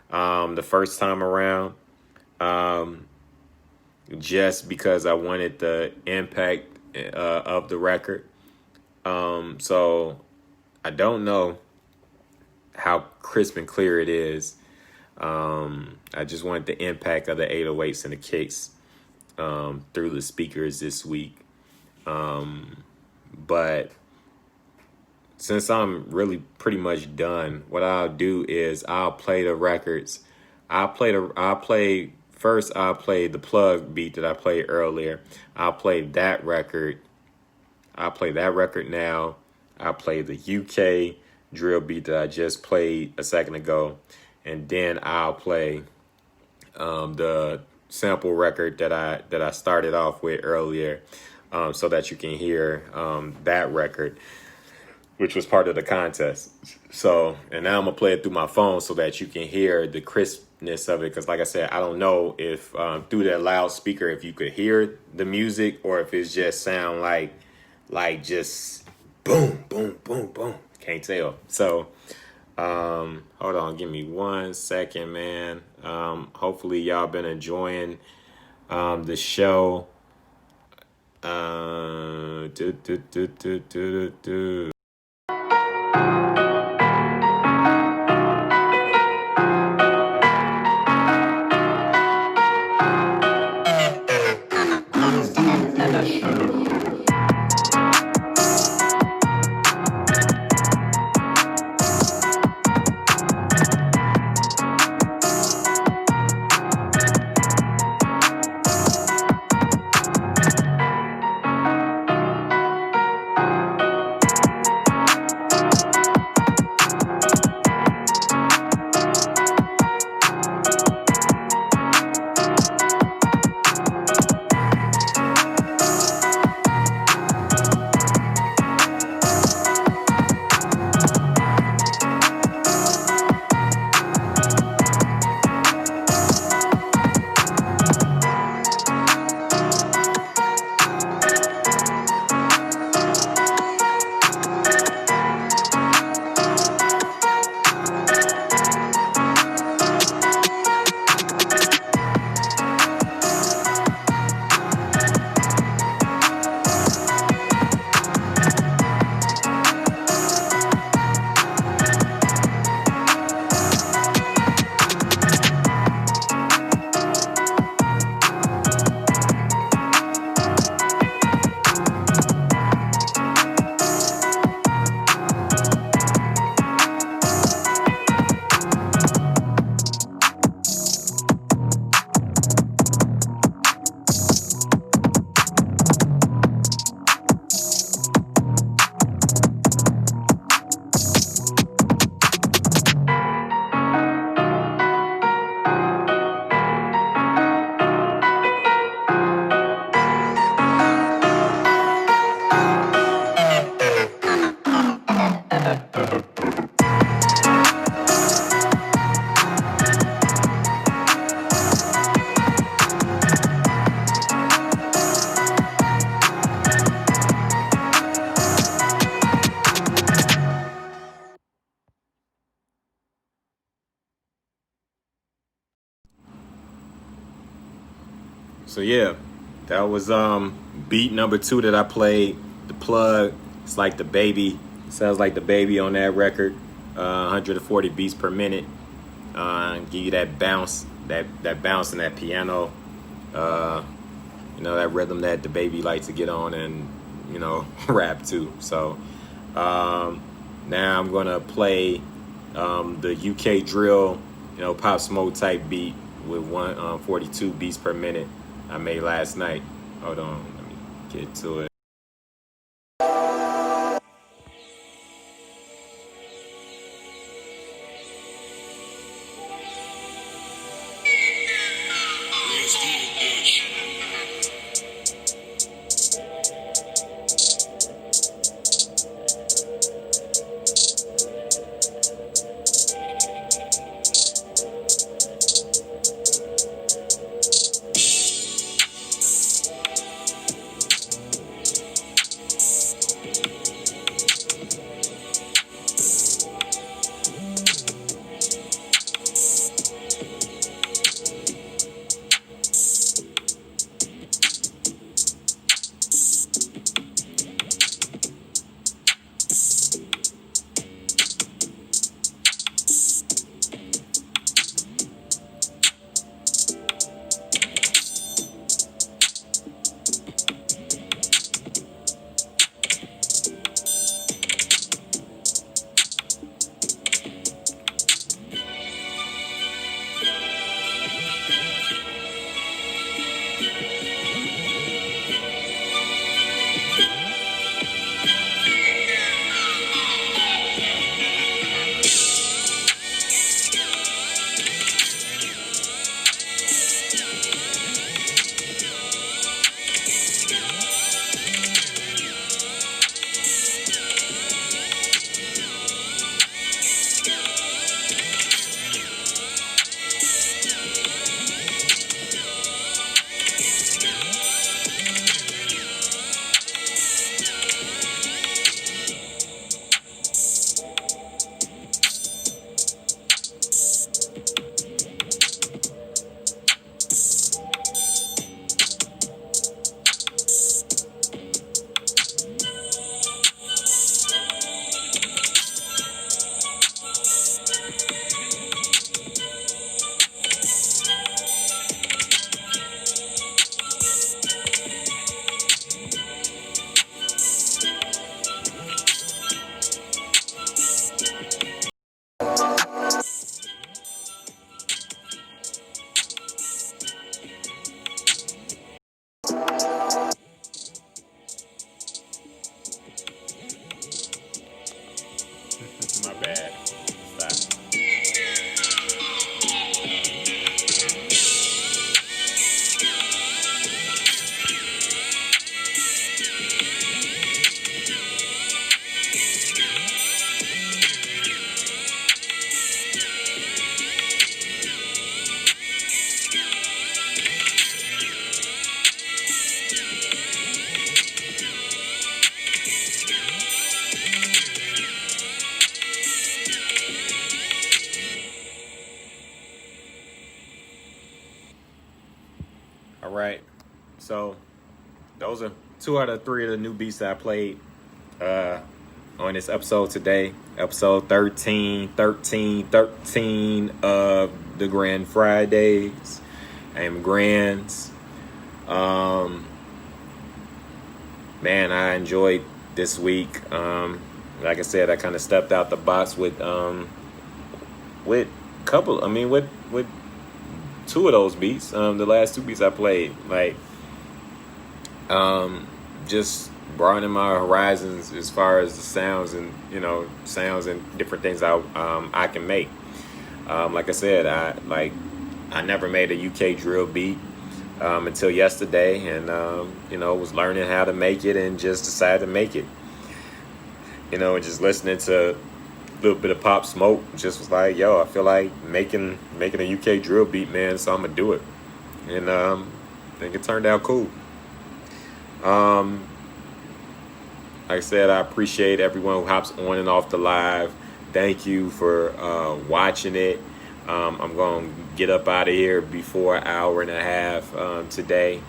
The first time around, just because I wanted the impact of the record. So I don't know how crisp and clear it is. I just wanted the impact of the 808s and the kicks through the speakers this week. But since I'm really pretty much done, what I'll do is I'll play the records. I'll play the plug beat that I played earlier. I'll play that record. I'll play that record now. I'll play the UK drill beat that I just played a second ago. And then I'll play the sample record that I started off with earlier, so that you can hear that record, which was part of the contest. So, and now I'm gonna play it through my phone so that you can hear the crispness of it. Because, like I said, I don't know if through that loudspeaker if you could hear the music or if it's just sound like just boom, boom, boom, boom. Can't tell. So. Hold on, give me 1 second, man. Hopefully y'all been enjoying the show. So yeah, that was beat number 2 that I played. The plug. It's like the baby. Sounds like the baby on that record. 140 beats per minute. Give you that bounce, that bounce in that piano. That rhythm that the baby likes to get on and rap to. So now I'm gonna play the UK drill, Pop Smoke type beat with 142 beats per minute I made last night. Hold on, let me get to it. My bad. Stop. All right. So those are 2 out of 3 of the new beats that I played on this episode today. Episode 13 of the Grand Fridays. I am GrandZ. Man, I enjoyed this week. Like I said, I kind of stepped out the box with 2 of those beats. The last 2 beats I played, just broadening my horizons as far as the sounds and different things I can make. Like I said, I never made a UK drill beat until yesterday, and was learning how to make it and just decided to make it. Just listening to a little bit of Pop Smoke, just was like, yo, I feel like making a UK drill beat, man, so I'm gonna do it. And I think it turned out cool. Like I said, I appreciate everyone who hops on and off the live. Thank you for watching it. I'm going to get up out of here before an hour and a half today.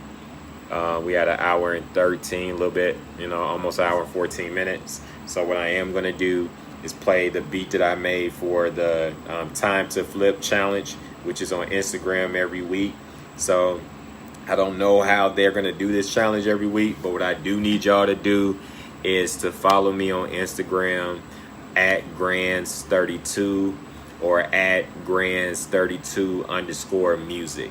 We had an hour and 13, a little bit, almost an hour and 14 minutes. So what I am going to do is play the beat that I made for the Time to Flip challenge, which is on Instagram every week. So I don't know how they're going to do this challenge every week, but what I do need y'all to do is to follow me on Instagram at GrandZ32 or at GrandZ32_music.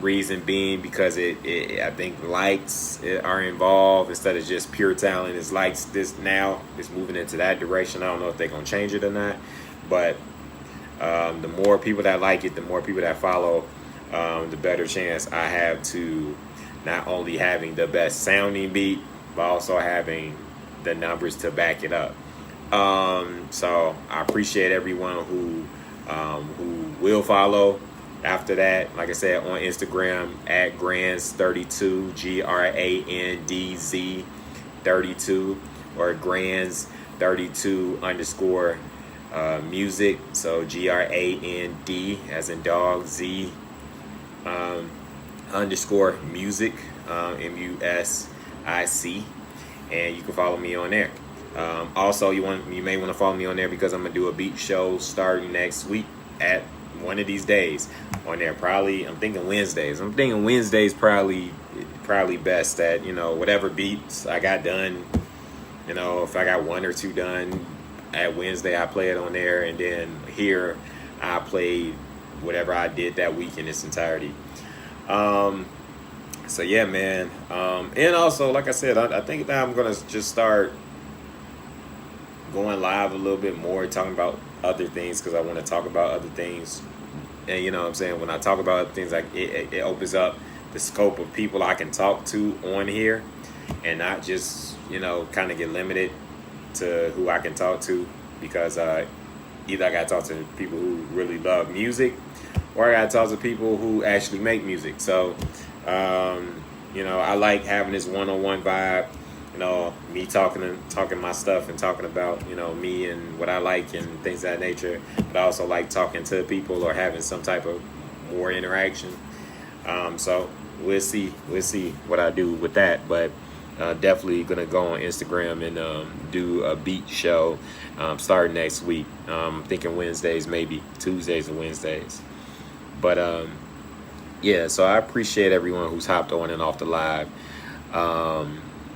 Reason being because I think likes are involved instead of just pure talent. It's likes this now. It's moving into that direction. I don't know if they're gonna change it or not, but the more people that like it, the more people that follow, the better chance I have to not only having the best sounding beat, but also having the numbers to back it up. So I appreciate everyone who will follow. After that, like I said, on Instagram at GrandZ32, GrandZ32, or GrandZ32_music. So GRAND as in dog, Z underscore music, MUSIC, and you can follow me on there. Also, you may want to follow me on there because I'm gonna do a beat show starting next week at one of these days on there. Probably, I'm thinking Wednesdays. Probably best at, whatever beats I got done. If I got one or two done at Wednesday, I play it on there, and then here I play whatever I did that week in its entirety. So yeah, man. And also, like I said, I think that I'm gonna just start going live a little bit more, talking about other things, because I want to talk about other things. And you know what I'm saying, when I talk about other things, like it opens up the scope of people I can talk to on here, and not just kind of get limited to who I can talk to, because either I gotta talk to people who really love music, or I gotta talk to people who actually make music. So I like having this one-on-one vibe, me talking my stuff and talking about, me and what I like and things of that nature. But I also like talking to people or having some type of more interaction. So we'll see what I do with that. But definitely gonna go on Instagram and do a beat show starting next week. Thinking Wednesdays, maybe Tuesdays or Wednesdays. But yeah, so I appreciate everyone who's hopped on and off the live.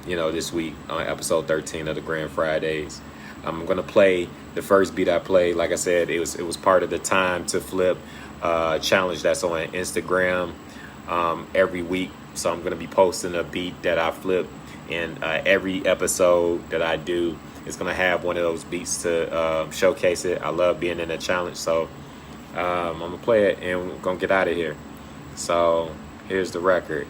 This week on episode 13 of the Grand Fridays. I'm gonna play the first beat I played. Like I said, it was part of the Time to Flip challenge that's on Instagram every week. So I'm gonna be posting a beat that I flip, and every episode that I do is gonna have one of those beats to showcase it. I love being in a challenge, so I'm gonna play it and we're gonna get out of here. So here's the record.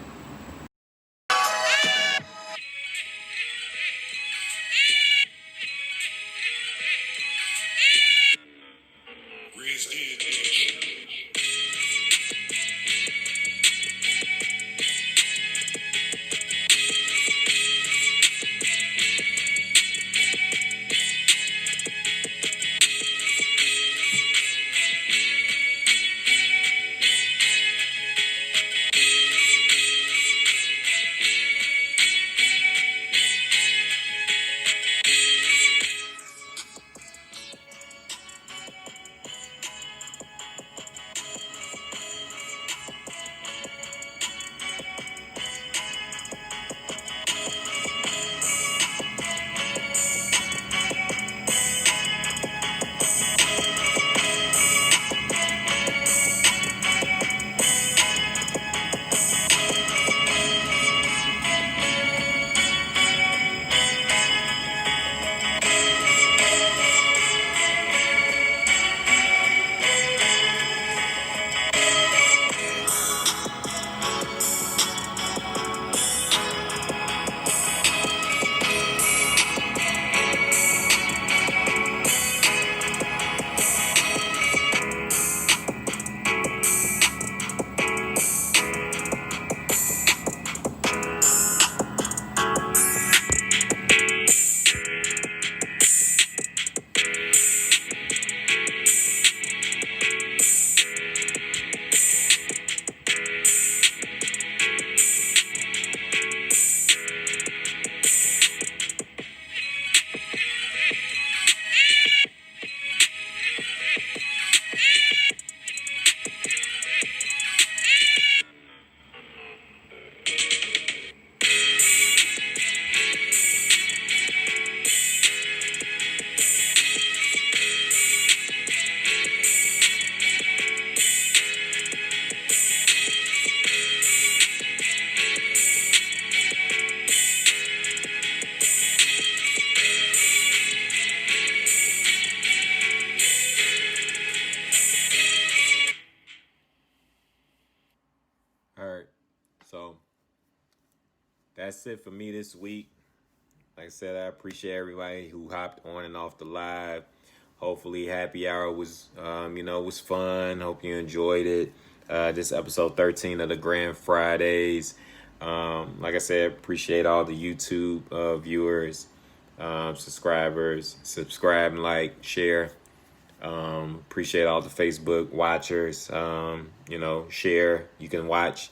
that's it for me this week. Like I said, I appreciate everybody who hopped on and off the live. Hopefully, happy hour was, was fun. Hope you enjoyed it. This episode 13 of the Grand Fridays. Like I said, appreciate all the YouTube viewers, subscribers. Subscribe and like, share. Appreciate all the Facebook watchers. Share. You can watch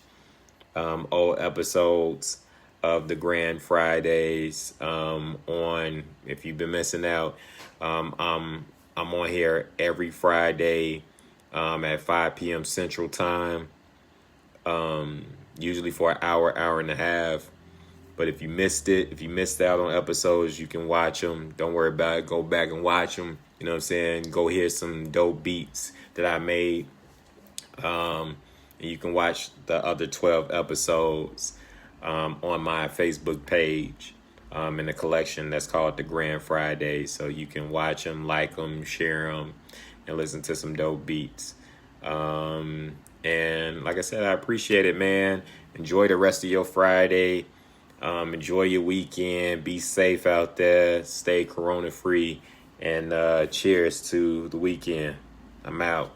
old episodes of the Grand Fridays on, if you've been missing out. I'm on here every Friday at 5 p.m. Central Time, usually for an hour and a half. But if you missed out on episodes, you can watch them. Don't worry about it. Go back and watch them. You know what I'm saying? Go hear some dope beats that I made. And you can watch the other 12 episodes on my Facebook page in the collection that's called the Grand Fridays. So you can watch them, like them, share them, and listen to some dope beats. And like I said, I appreciate it, man. Enjoy the rest of your Friday. Enjoy your weekend. Be safe out there. Stay corona free. And cheers to the weekend. I'm out.